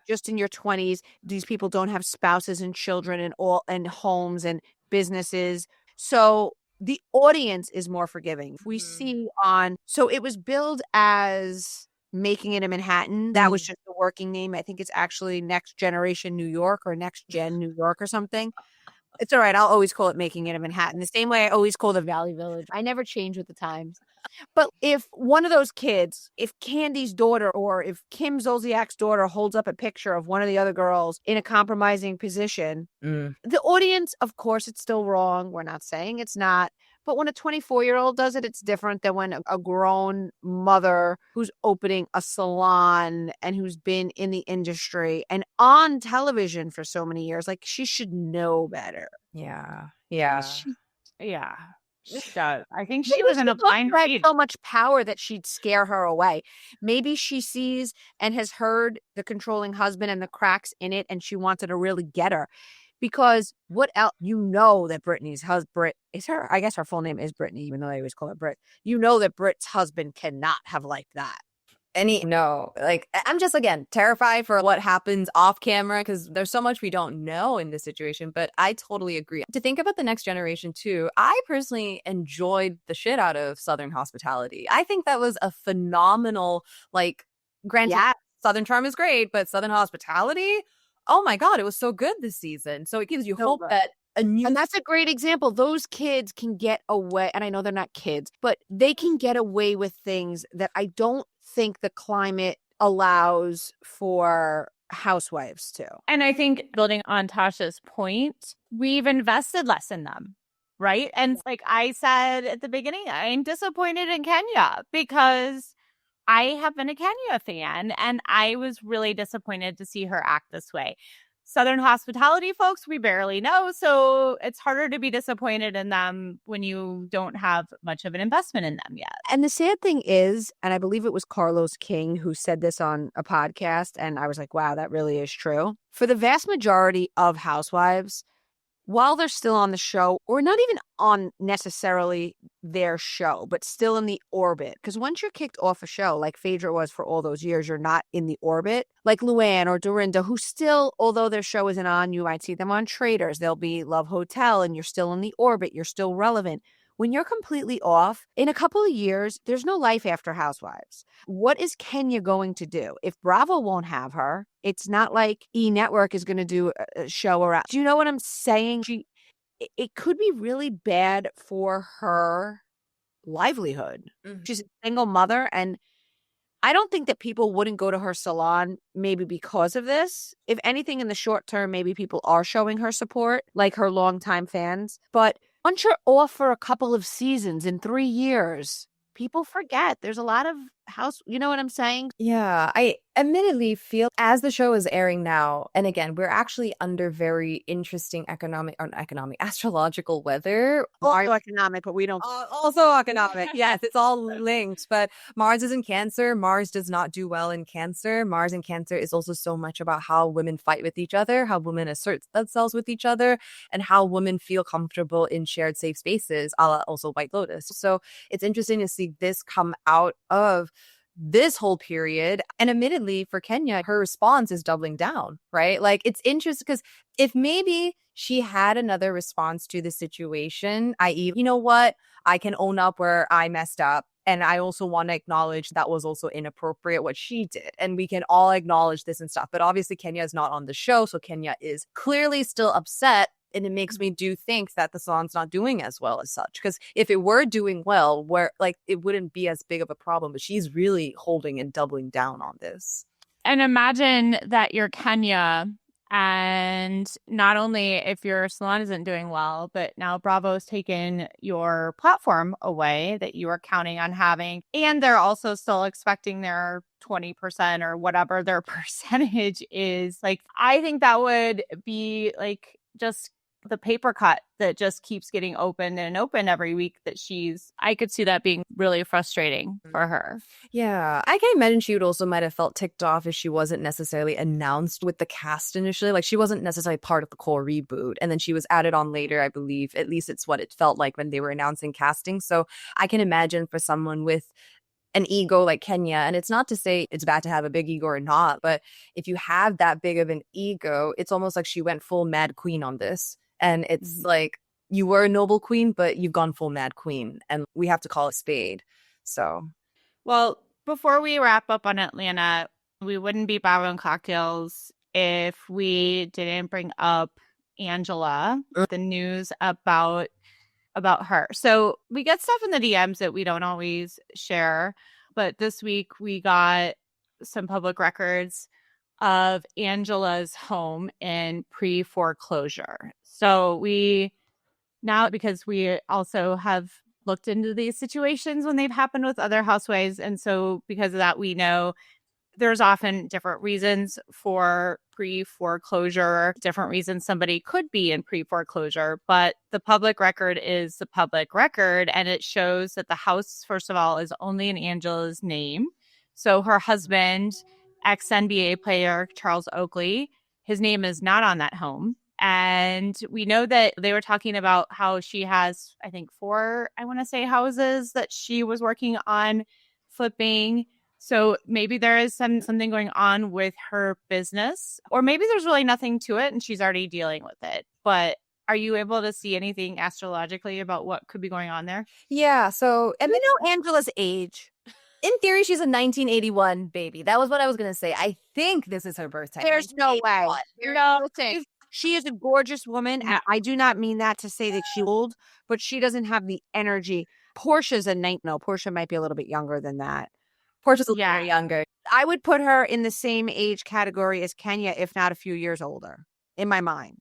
just in your 20s. These people don't have spouses and children and homes and businesses. So the audience is more forgiving. We see so it was billed as Making It in Manhattan. That was just the working name. I think it's actually Next Generation New York or Next Gen New York or something. It's all right. I'll always call it Making It in Manhattan. The same way I always call the Valley Village. I never change with the times. But if one of those kids, if Candy's daughter or if Kim Zolciak's daughter holds up a picture of one of the other girls in a compromising position, the audience, of course, it's still wrong. We're not saying it's not. But when a 24-year-old does it, it's different than when a grown mother who's opening a salon and who's been in the industry and on television for so many years. Like, she should know better. Yeah. She does. I think she was in a blind read. So much power that she'd scare her away. Maybe she sees and has heard the controlling husband and the cracks in it, and she wanted to really get her. Because what else? You know that Brittany's husband is her. I guess her full name is Brittany, even though they always call her Britt. You know that Britt's husband cannot have liked that. Like, I'm just, again, terrified for what happens off camera because there's so much we don't know in this situation. But I totally agree. To think about the next generation, too, I personally enjoyed the shit out of Southern Hospitality. I think that was a phenomenal, like, granted, Southern Charm is great, but Southern Hospitality, oh my God, it was so good this season. So it gives you hope that and that's a great example. Those kids can get away, and I know they're not kids, but they can get away with things that I don't think the climate allows for housewives to. And I think, building on Tasha's point, we've invested less in them, right? And like I said at the beginning, I'm disappointed in Kenya because I have been a Kenya fan, and I was really disappointed to see her act this way. Southern Hospitality folks, we barely know, so it's harder to be disappointed in them when you don't have much of an investment in them yet. And the sad thing is, and I believe it was Carlos King who said this on a podcast, and I was like, wow, that really is true. For the vast majority of housewives, while they're still on the show, or not even on necessarily their show, but still in the orbit. Because once you're kicked off a show, like Phaedra was for all those years, you're not in the orbit. Like Luann or Dorinda, who still, although their show isn't on, you might see them on Traders. They'll be Love Hotel, and you're still in the orbit. You're still relevant. When you're completely off, in a couple of years, there's no life after Housewives. What is Kenya going to do? If Bravo won't have her, it's not like E! Network is going to do a show around. Do you know what I'm saying? It could be really bad for her livelihood. She's a single mother, and I don't think that people wouldn't go to her salon maybe because of this. If anything, in the short term, maybe people are showing her support, like her longtime fans. But once you're off for a couple of seasons in 3 years, people forget. There's a lot of you know what I'm saying? Yeah, I admittedly feel as the show is airing now, and again, we're actually under very interesting astrological weather. Also economic, but we don't. Also economic. Yes, it's all linked. But Mars is in Cancer. Mars does not do well in Cancer. Mars in Cancer is also so much about how women fight with each other, how women assert themselves with each other, and how women feel comfortable in shared safe spaces, a la also White Lotus. So it's interesting to see this come out of this whole period. And admittedly, for Kenya, her response is doubling down, right? Like, it's interesting because if maybe she had another response to the situation, i.e., you know what, I can own up where I messed up. And I also want to acknowledge that was also inappropriate what she did. And we can all acknowledge this and stuff. But obviously, Kenya is not on the show. So Kenya is clearly still upset. And it makes me do think that the salon's not doing as well as such. Because if it were doing well, it wouldn't be as big of a problem. But she's really holding and doubling down on this. And imagine that you're Kenya, and not only if your salon isn't doing well, but now Bravo's taken your platform away that you were counting on having. And they're also still expecting their 20% or whatever their percentage is. Like, I think that would be like just the paper cut that just keeps getting opened and open every week I could see that being really frustrating for her. Yeah, I can imagine she would also might have felt ticked off if she wasn't necessarily announced with the cast initially. Like, she wasn't necessarily part of the core reboot, and then she was added on later, I believe. At least it's what it felt like when they were announcing casting. So I can imagine for someone with an ego like Kenya. And it's not to say it's bad to have a big ego or not, but if you have that big of an ego, it's almost like she went full mad queen on this. And it's like, you were a noble queen, but you've gone full mad queen, and we have to call it spade. So, Well, before we wrap up on Atlanta, we wouldn't be Bravo Cocktails if we didn't bring up Angela, the news about her. So we get stuff in the DMs that we don't always share, but this week we got some public records of Angela's home in pre-foreclosure. So we now, because we also have looked into these situations when they've happened with other housewives, and so because of that, we know there's often different reasons for pre-foreclosure, different reasons somebody could be in pre-foreclosure, but the public record is the public record, and it shows that the house, first of all, is only in Angela's name. So her husband, ex-NBA player Charles Oakley, his name is not on that home. And we know that they were talking about how she has, I think, 4, I want to say, houses that she was working on flipping. So maybe there is something going on with her business, or maybe there's really nothing to it and she's already dealing with it. But are you able to see anything astrologically about what could be going on there? yeah. So, and You know Angela's age. in theory, she's a 1981 baby. That was what I was going to say. I think this is her birthday. There's no way. 1981. No, listen, she is a gorgeous woman. And I do not mean that to say that she's old, but she doesn't have the energy. Portia's a night. No, Portia might be a little bit younger than that. Portia's a little younger. I would put her in the same age category as Kenya, if not a few years older, in my mind.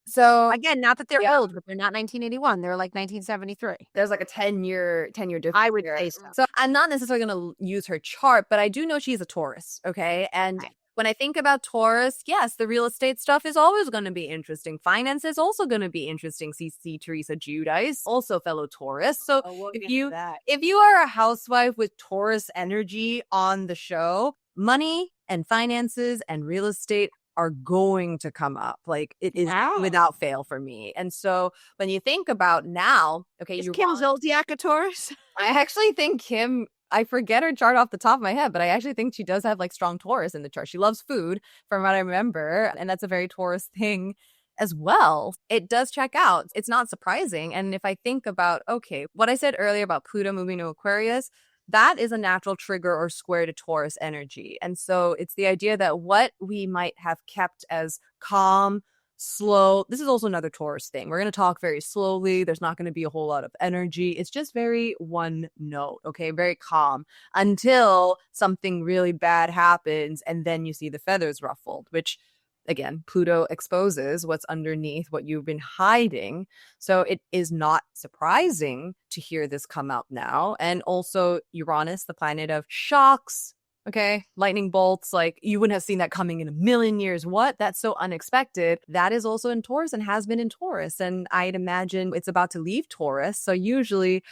So Again, not that they're old, but they're not 1981. They're like 1973. there's like a 10-year difference. I would here. say so. So I'm not necessarily going to use her chart, but I do know she's a Taurus. Okay. And when I think about Taurus, yes, the real estate stuff is always going to be interesting. Finance is also going to be interesting. CC Teresa Giudice, also fellow Taurus. So if you are a housewife with Taurus energy on the show, money and finances and real estate are going to come up. Like, it is without fail for me. And so when you think about now, okay, is Kim Zolciak a Taurus? I actually think Kim, I forget her chart off the top of my head, but I actually think she does have like strong Taurus in the chart. She loves food, from what I remember, and that's a very Taurus thing as well. It does check out. It's not surprising. And if I think about, okay, what I said earlier about Pluto moving to Aquarius, that is a natural trigger or square to Taurus energy. And so it's the idea that what we might have kept as calm, slow, this is also another Taurus thing. We're going to talk very slowly. There's not going to be a whole lot of energy. It's just very one note, okay? Very calm until something really bad happens, and then you see the feathers ruffled, which, again, Pluto exposes what's underneath what you've been hiding. So it is not surprising to hear this come out now. And also Uranus, the planet of shocks, okay, lightning bolts, like you wouldn't have seen that coming in a million years. What? That's so unexpected. That is also in Taurus and has been in Taurus. And I'd imagine it's about to leave Taurus. So usually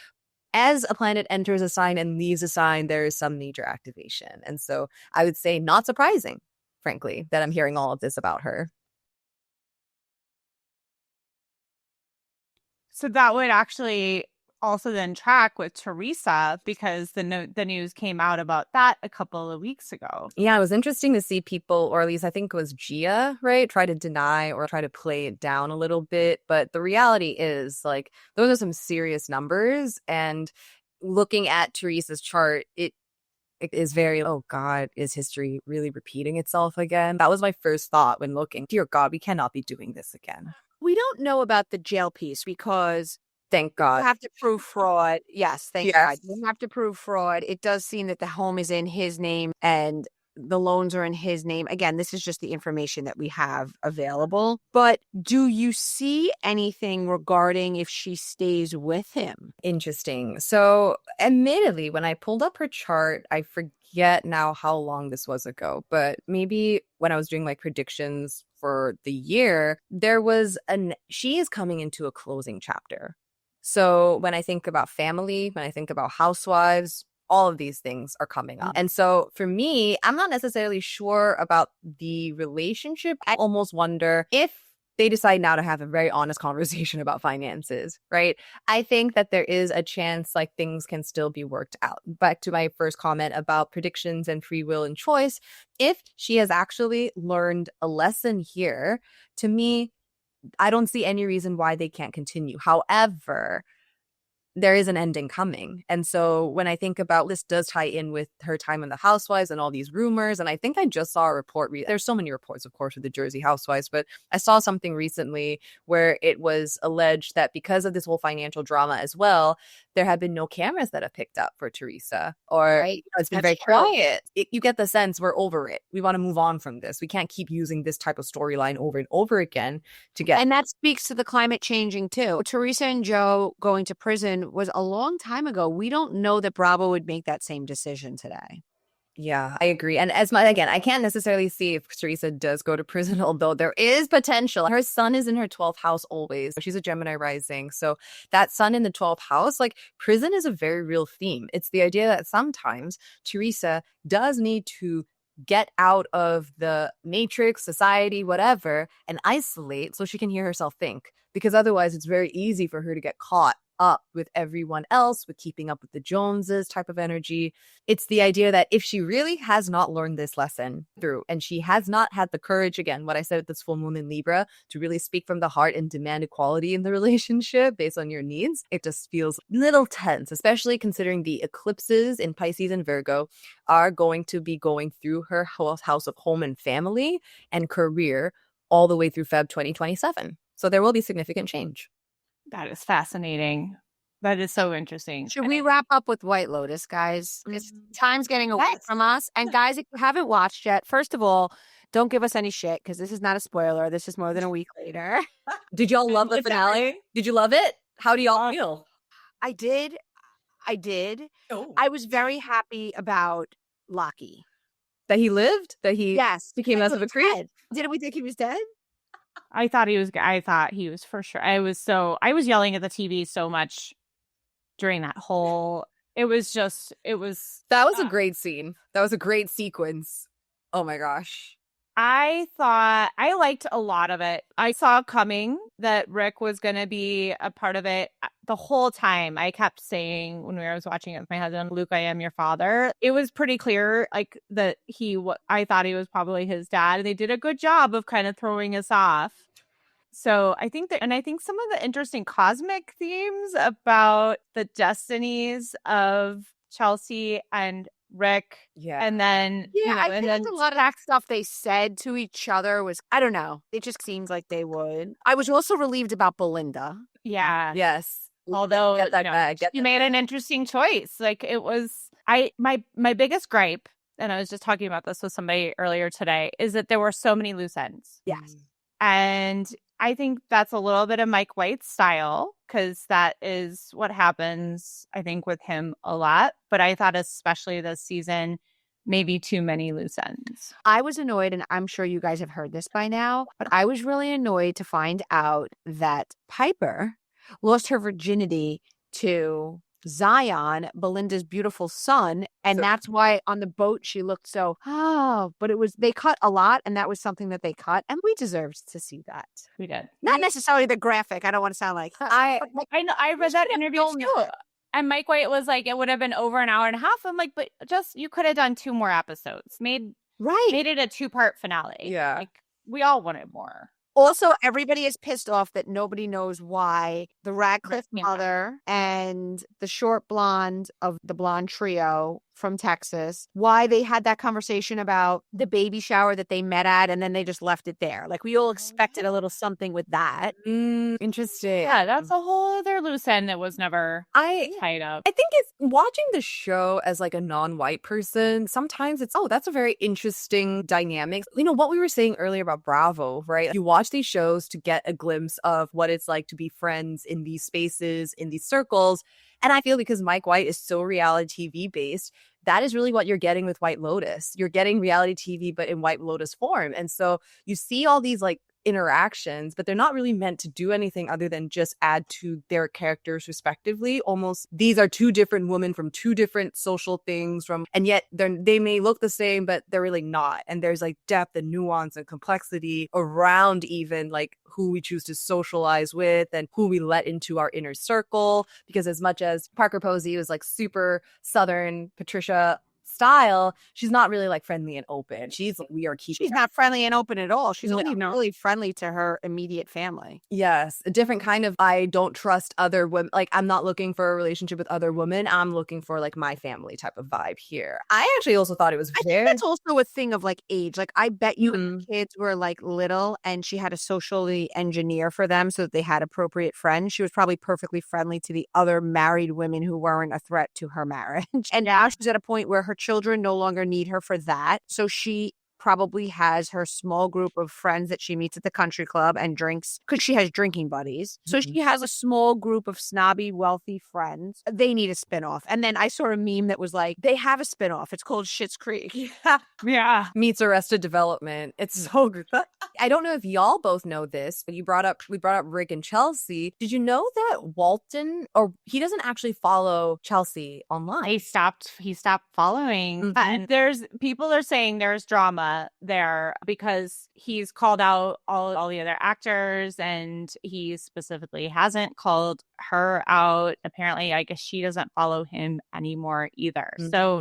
as a planet enters a sign and leaves a sign, there is some major activation. And so I would say not surprising, frankly, that I'm hearing all of this about her. So that would actually also then track with Teresa, because the news came out about that a couple of weeks ago. Yeah, it was interesting to see people, or at least I think it was Gia, right, try to deny or try to play it down a little bit. But the reality is, like, those are some serious numbers. And looking at Teresa's chart, it is very, oh God, is history really repeating itself again? That was my first thought when looking. Dear God, we cannot be doing this again. We don't know about the jail piece because thank God. You have to prove fraud. Yes, thank God. You have to prove fraud. It does seem that the home is in his name and the loans are in his name. Again, this is just the information that we have available. But do you see anything regarding if she stays with him? Interesting. So admittedly, when I pulled up her chart, I forget now how long this was ago, but maybe when I was doing my predictions for the year, she is coming into a closing chapter. So when I think about family, when I think about housewives, all of these things are coming up. And so for me, I'm not necessarily sure about the relationship. I almost wonder if they decide now to have a very honest conversation about finances, right? I think that there is a chance like things can still be worked out. Back to my first comment about predictions and free will and choice. If she has actually learned a lesson here, to me, I don't see any reason why they can't continue. However, there is an ending coming. And so when I think about this does tie in with her time in the Housewives and all these rumors. And I think I just saw a report. There's so many reports, of course, with the Jersey Housewives, but I saw something recently where it was alleged that because of this whole financial drama as well, there have been no cameras that have picked up for Teresa, or Right. it's been That's very true. quiet. You get the sense we're over it. We want to move on from this. We can't keep using this type of storyline over and over again to get. And that speaks to the climate changing too. Teresa and Joe going to prison was a long time ago. We don't know that Bravo would make that same decision today. Yeah, I agree. And again, I can't necessarily see if Teresa does go to prison, although there is potential. Her sun is in her 12th house always. She's a Gemini rising. So that sun in the 12th house, like prison is a very real theme. It's the idea that sometimes Teresa does need to get out of the matrix, society, whatever, and isolate so she can hear herself think. Because otherwise, it's very easy for her to get caught up with everyone else, with keeping up with the Joneses type of energy. It's the idea that if she really has not learned this lesson through, and she has not had the courage, again, what I said with this full moon in Libra, to really speak from the heart and demand equality in the relationship based on your needs, it just feels a little tense, especially considering the eclipses in Pisces and Virgo are going to be going through her house of home and family and career all the way through Feb 2027. So there will be significant change. That is fascinating. That is so interesting. Should we wrap up with White Lotus, guys? Because time's getting away from us. And guys, if you haven't watched yet, first of all, don't give us any shit because this is not a spoiler. This is more than a week later. Did y'all love the finale? Did you love it? How do y'all feel? I did. Oh. I was very happy about Lockie. That he lived? That he became less of a creep? Dead. Didn't we think he was dead? I thought he was for sure. I was yelling at the TV so much during that whole, that was a great scene. That was a great sequence. Oh my gosh. I thought I liked a lot of it. I saw coming that Rick was going to be a part of it. The whole time I kept saying when I was watching it with my husband, Luke, I am your father. It was pretty clear like that I thought he was probably his dad. And they did a good job of kind of throwing us off. So I think some of the interesting cosmic themes about the destinies of Chelsea and Rick. Yeah. And then, I think a lot of that stuff they said to each other was, I don't know. It just seems like they would. I was also relieved about Belinda. Yeah. Yes. Although you made an interesting choice. Like it was, my biggest gripe, and I was just talking about this with somebody earlier today, is that there were so many loose ends. Yes. And I think that's a little bit of Mike White's style because that is what happens, I think, with him a lot. But I thought especially this season, maybe too many loose ends. I was annoyed, and I'm sure you guys have heard this by now, but I was really annoyed to find out that Piper lost her virginity to Zion, Belinda's beautiful son, and that's why on the boat she looked so, but they cut a lot, and that was something that they cut, and we deserved to see that. We did. Not necessarily the graphic. I don't want to sound like I know. I read that interview too. And Mike White was like, it would have been over an hour and a half. I'm like, but you could have done 2 more episodes. Made it a 2-part finale. Yeah. Like we all wanted more. Also, everybody is pissed off that nobody knows why the Radcliffe mother and the short blonde of the blonde trio from Texas, why they had that conversation about the baby shower that they met at and then they just left it there. Like we all expected a little something with that. Interesting. Yeah, that's a whole other loose end that was never tied up. I think it's watching the show as like a non-white person. Sometimes it's, that's a very interesting dynamic. You know, what we were saying earlier about Bravo, right? You watch these shows to get a glimpse of what it's like to be friends in these spaces, in these circles. And I feel because Mike White is so reality TV based, that is really what you're getting with White Lotus. You're getting reality TV, but in White Lotus form. And so you see all these like interactions, but they're not really meant to do anything other than just add to their characters respectively. Almost these are two different women from two different social things and yet they may look the same, but they're really not. And there's like depth and nuance and complexity around even like who we choose to socialize with and who we let into our inner circle. Because as much as Parker Posey was like super Southern Patricia style, she's not really like friendly and open. She's not friendly and open at all. She's No. only really friendly to her immediate family. Yes, a different kind of I don't trust other women. Like I'm not looking for a relationship with other women. I'm looking for like my family type of vibe here. I actually also thought it was I think that's also a thing of like age. Like I bet you Mhm. kids were like little and she had to socially engineer for them so that they had appropriate friends. She was probably perfectly friendly to the other married women who weren't a threat to her marriage. And now she's at a point where her children no longer need her for that. So she probably has her small group of friends that she meets at the country club and drinks because she has drinking buddies. So she has a small group of snobby, wealthy friends. They need a spinoff. And then I saw a meme that was like, they have a spinoff. It's called Schitt's Creek. Yeah. Meets Arrested Development. It's so good. I don't know if y'all both know this, but we brought up Rick and Chelsea. Did you know that Walton, or he doesn't actually follow Chelsea online? He stopped following. Mhm. And people are saying there's drama there because he's called out all the other actors and he specifically hasn't called her out. Apparently, I guess she doesn't follow him anymore either. So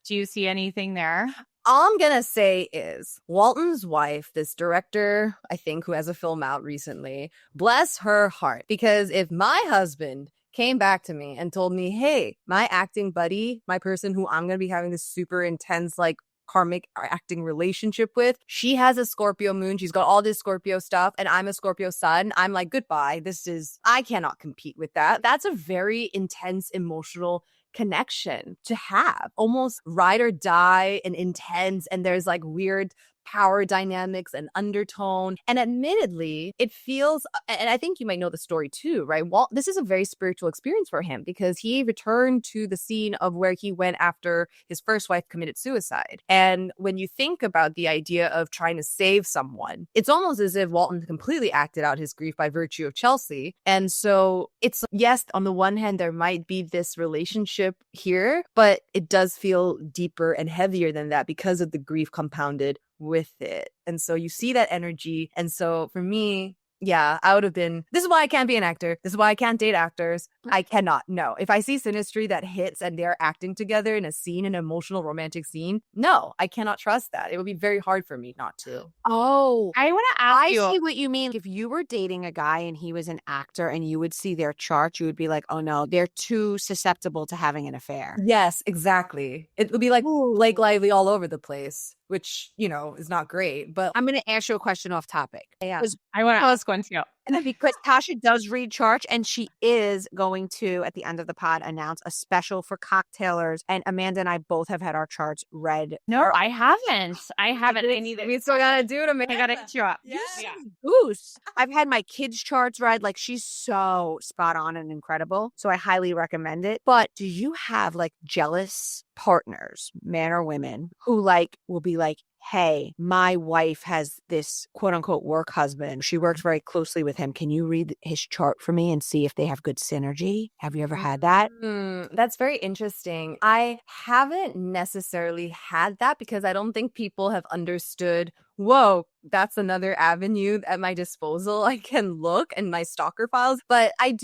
do you see anything there? All I'm gonna say is Walton's wife, this director, I think, who has a film out recently, bless her heart. Because if my husband came back to me and told me, hey, my acting buddy, my person who I'm gonna be having this super intense, like karmic acting relationship with, she has a Scorpio moon, she's got all this Scorpio stuff, and I'm a Scorpio sun, I'm like, goodbye. I cannot compete with that. That's a very intense emotional connection to have, almost ride or die and intense, and there's like weird power dynamics and undertone. And admittedly, it feels, and I think you might know the story too, right? This is a very spiritual experience for him because he returned to the scene of where he went after his first wife committed suicide. And when you think about the idea of trying to save someone, it's almost as if Walton completely acted out his grief by virtue of Chelsea. And so it's, yes, on the one hand, there might be this relationship here, but it does feel deeper and heavier than that because of the grief compounded with it. And so you see that energy. And so for me, yeah, I would have been, this is why I can't be an actor. This is why I can't date actors. I cannot. No. If I see synastry that hits and they're acting together in a scene, an emotional romantic scene, no, I cannot trust that. It would be very hard for me not to. Oh, I want to ask I you. see what you mean. If you were dating a guy and he was an actor and you would see their chart, you would be like, oh no, they're too susceptible to having an affair. Yes, exactly. It would be like Blake Lively all over the place, which, is not great. But I'm going to ask you a question off topic. yeah. I want to ask one too. Because Tasha does read charts and she is going to, at the end of the pod, announce a special for cocktailers. And Amanda and I both have had our charts read. No, I haven't. I need We still gotta do it, Amanda. I gotta hit you up. Yeah. Goose. I've had my kids' charts read. Like, she's so spot on and incredible. So I highly recommend it. But do you have like jealous partners, men or women, who like will be like, hey, my wife has this quote unquote work husband. She works very closely with him. Can you read his chart for me and see if they have good synergy? Have you ever had that? That's very interesting. I haven't necessarily had that because I don't think people have understood, whoa, that's another avenue at my disposal. I can look in my stalker files, but I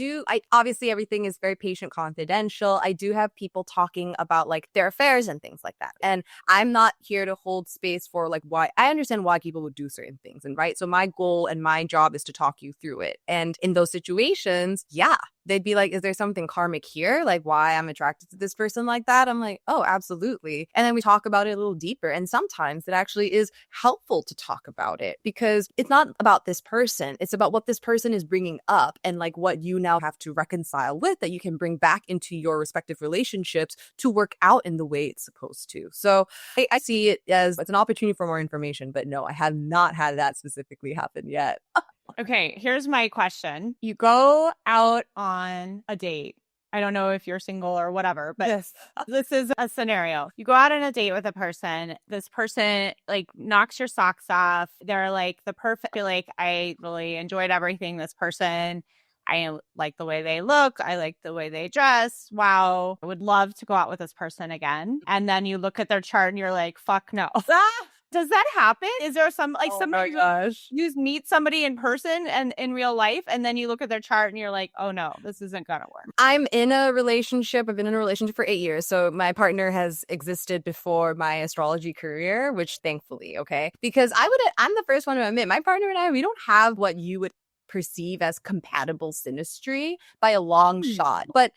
obviously everything is very patient confidential. I do have people talking about like their affairs and things like that. And I'm not here to hold space for like why. I understand why people would do certain things. And right. So my goal and my job is to talk you through it. And in those situations, yeah, they'd be like, is there something karmic here? Like why I'm attracted to this person like that? I'm like, oh, absolutely. And then we talk about it a little deeper. And sometimes it actually is helpful to talk about it because it's not about this person. It's about what this person is bringing up and like what you now have to reconcile with that you can bring back into your respective relationships to work out in the way it's supposed to. So I see it as it's an opportunity for more information, but no, I have not had that specifically happen yet. Okay, here's my question. You go out on a date I don't know if you're single or whatever, but Yes. this is a scenario. You go out on a date with a person. This person like knocks your socks off. They're like the perfect, you're like, I really enjoyed everything. This person, I like the way they look. I like the way they dress. Wow. I would love to go out with this person again. And then you look at their chart and you're like, fuck no. Does that happen? Is there some like Oh my somebody gosh. you meet somebody in person and in real life, and then you look at their chart and you're like, oh no, this isn't gonna work? I'm in a relationship. I've been in a relationship for 8 years. So my partner has existed before my astrology career, which thankfully, okay? Because I'm the first one to admit, my partner and I, we don't have what you would perceive as compatible synastry by a long shot. But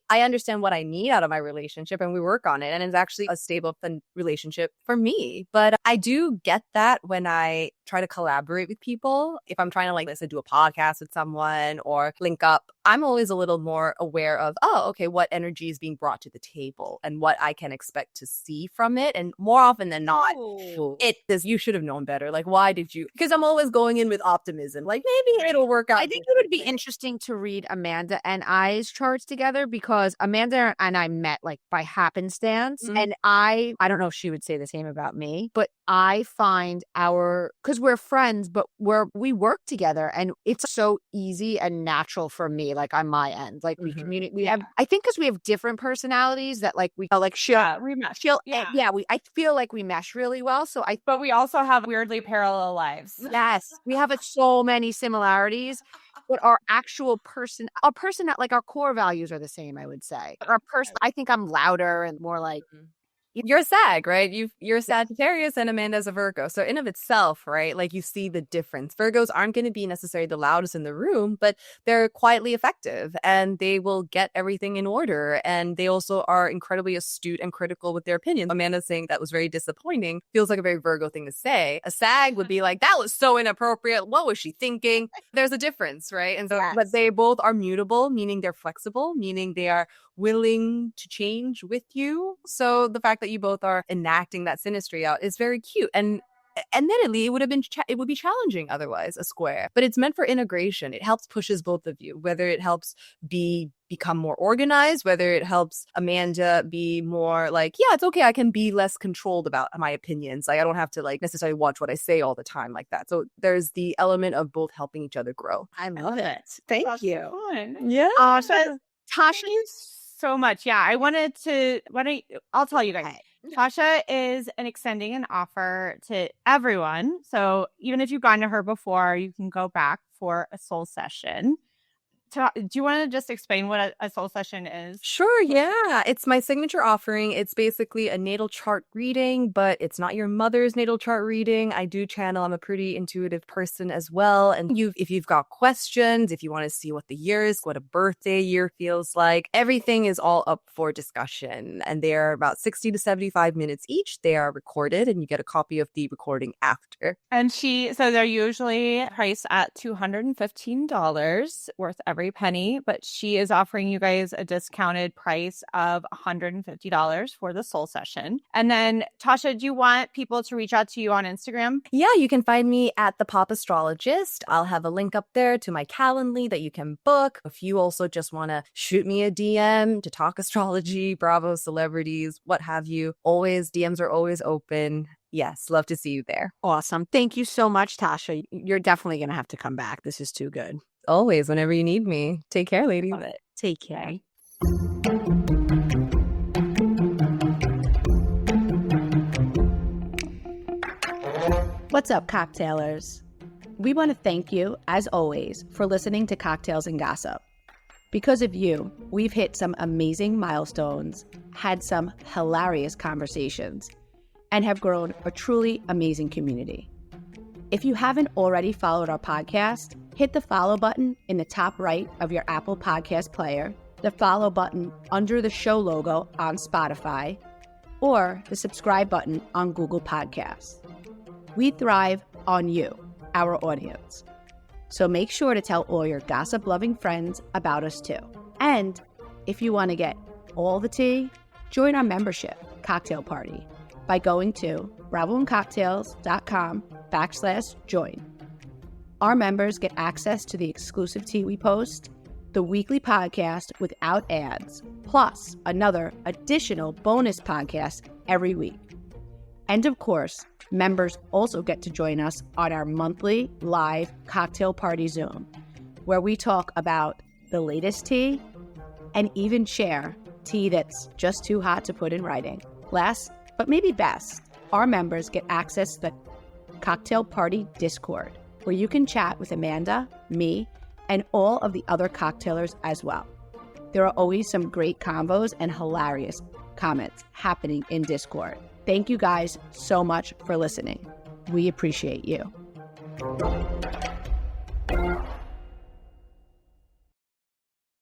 I understand what I need out of my relationship and we work on it. And it's actually a stable, fun relationship for me. But I do get that when I try to collaborate with people. If I'm trying to, like, let's say, do a podcast with someone or link up, I'm always a little more aware of, oh, okay, what energy is being brought to the table and what I can expect to see from it. And more often than not, you should have known better. Like, why did you? Because I'm always going in with optimism. Like, maybe it'll work out. I think it would be interesting to read Amanda and I's charts together because Amanda and I met like by happenstance. And I don't know if she would say the same about me, but I find because we're friends, but we work together and it's so easy and natural for me, like on my end. Like we communicate, we have, I think because we have different personalities that like we like We mesh. I feel like we mesh really well. So But we also have weirdly parallel lives. yes, we have so many similarities, but our actual like our core values are the same, I would say. Our person, I think I'm louder and more like, You're a Sag, right? You're a Sagittarius and Amanda's a Virgo. So in of itself, right? Like, you see the difference. Virgos aren't going to be necessarily the loudest in the room, but they're quietly effective and they will get everything in order. And they also are incredibly astute and critical with their opinions. Amanda saying that was very disappointing feels like a very Virgo thing to say. A Sag would be like, that was so inappropriate. What was she thinking? There's a difference, right? And so, but they both are mutable, meaning they're flexible, meaning they are willing to change with you. So the fact that you both are enacting that synastry out is very cute. And admittedly, it would be challenging otherwise, a square. But it's meant for integration. It helps pushes both of you, whether it helps become more organized, whether it helps Amanda be more like, yeah, it's okay, I can be less controlled about my opinions. Like, I don't have to like necessarily watch what I say all the time like that. So there's the element of both helping each other grow. I love it. Thank you. Fun. Yeah. Tasha, so much. Yeah, I'll tell you guys. Tasha is extending an offer to everyone. So even if you've gone to her before, you can go back for a soul session. Do you want to just explain what a soul session is? Sure, yeah. It's my signature offering. It's basically a natal chart reading, but it's not your mother's natal chart reading. I do channel. I'm a pretty intuitive person as well. And if you've got questions, if you want to see what the year is, what a birthday year feels like, everything is all up for discussion. And they are about 60 to 75 minutes each. They are recorded and you get a copy of the recording after. And so they're usually priced at $215, worth every penny, but she is offering you guys a discounted price of $150 for the soul session. And then, Tasha, do you want people to reach out to you on Instagram? Yeah, you can find me at The Pop Astrologist. I'll have a link up there to my Calendly that you can book. If you also just want to shoot me a DM to talk astrology, Bravo, celebrities, what have you, DMs are always open. Yes, love to see you there. Awesome. Thank you so much, Tasha. You're definitely going to have to come back. This is too good. Always, whenever you need me. Take care, ladies. Love it. Take care. What's up, cocktailers? We want to thank you, as always, for listening to Cocktails and Gossip. Because of you, we've hit some amazing milestones, had some hilarious conversations, and have grown a truly amazing community. If you haven't already followed our podcast, hit the follow button in the top right of your Apple Podcast player, the follow button under the show logo on Spotify, or the subscribe button on Google Podcasts. We thrive on you, our audience. So make sure to tell all your gossip-loving friends about us too. And if you want to get all the tea, join our membership cocktail party by going to bravoandcocktails.com/join. Our members get access to the exclusive tea we post, the weekly podcast without ads, plus another additional bonus podcast every week. And of course, members also get to join us on our monthly live cocktail party Zoom, where we talk about the latest tea and even share tea that's just too hot to put in writing. Last, but maybe best, our members get access to the Cocktail Party Discord, where you can chat with Amanda, me, and all of the other cocktailers as well. There are always some great combos and hilarious comments happening in Discord. Thank you guys so much for listening. We appreciate you.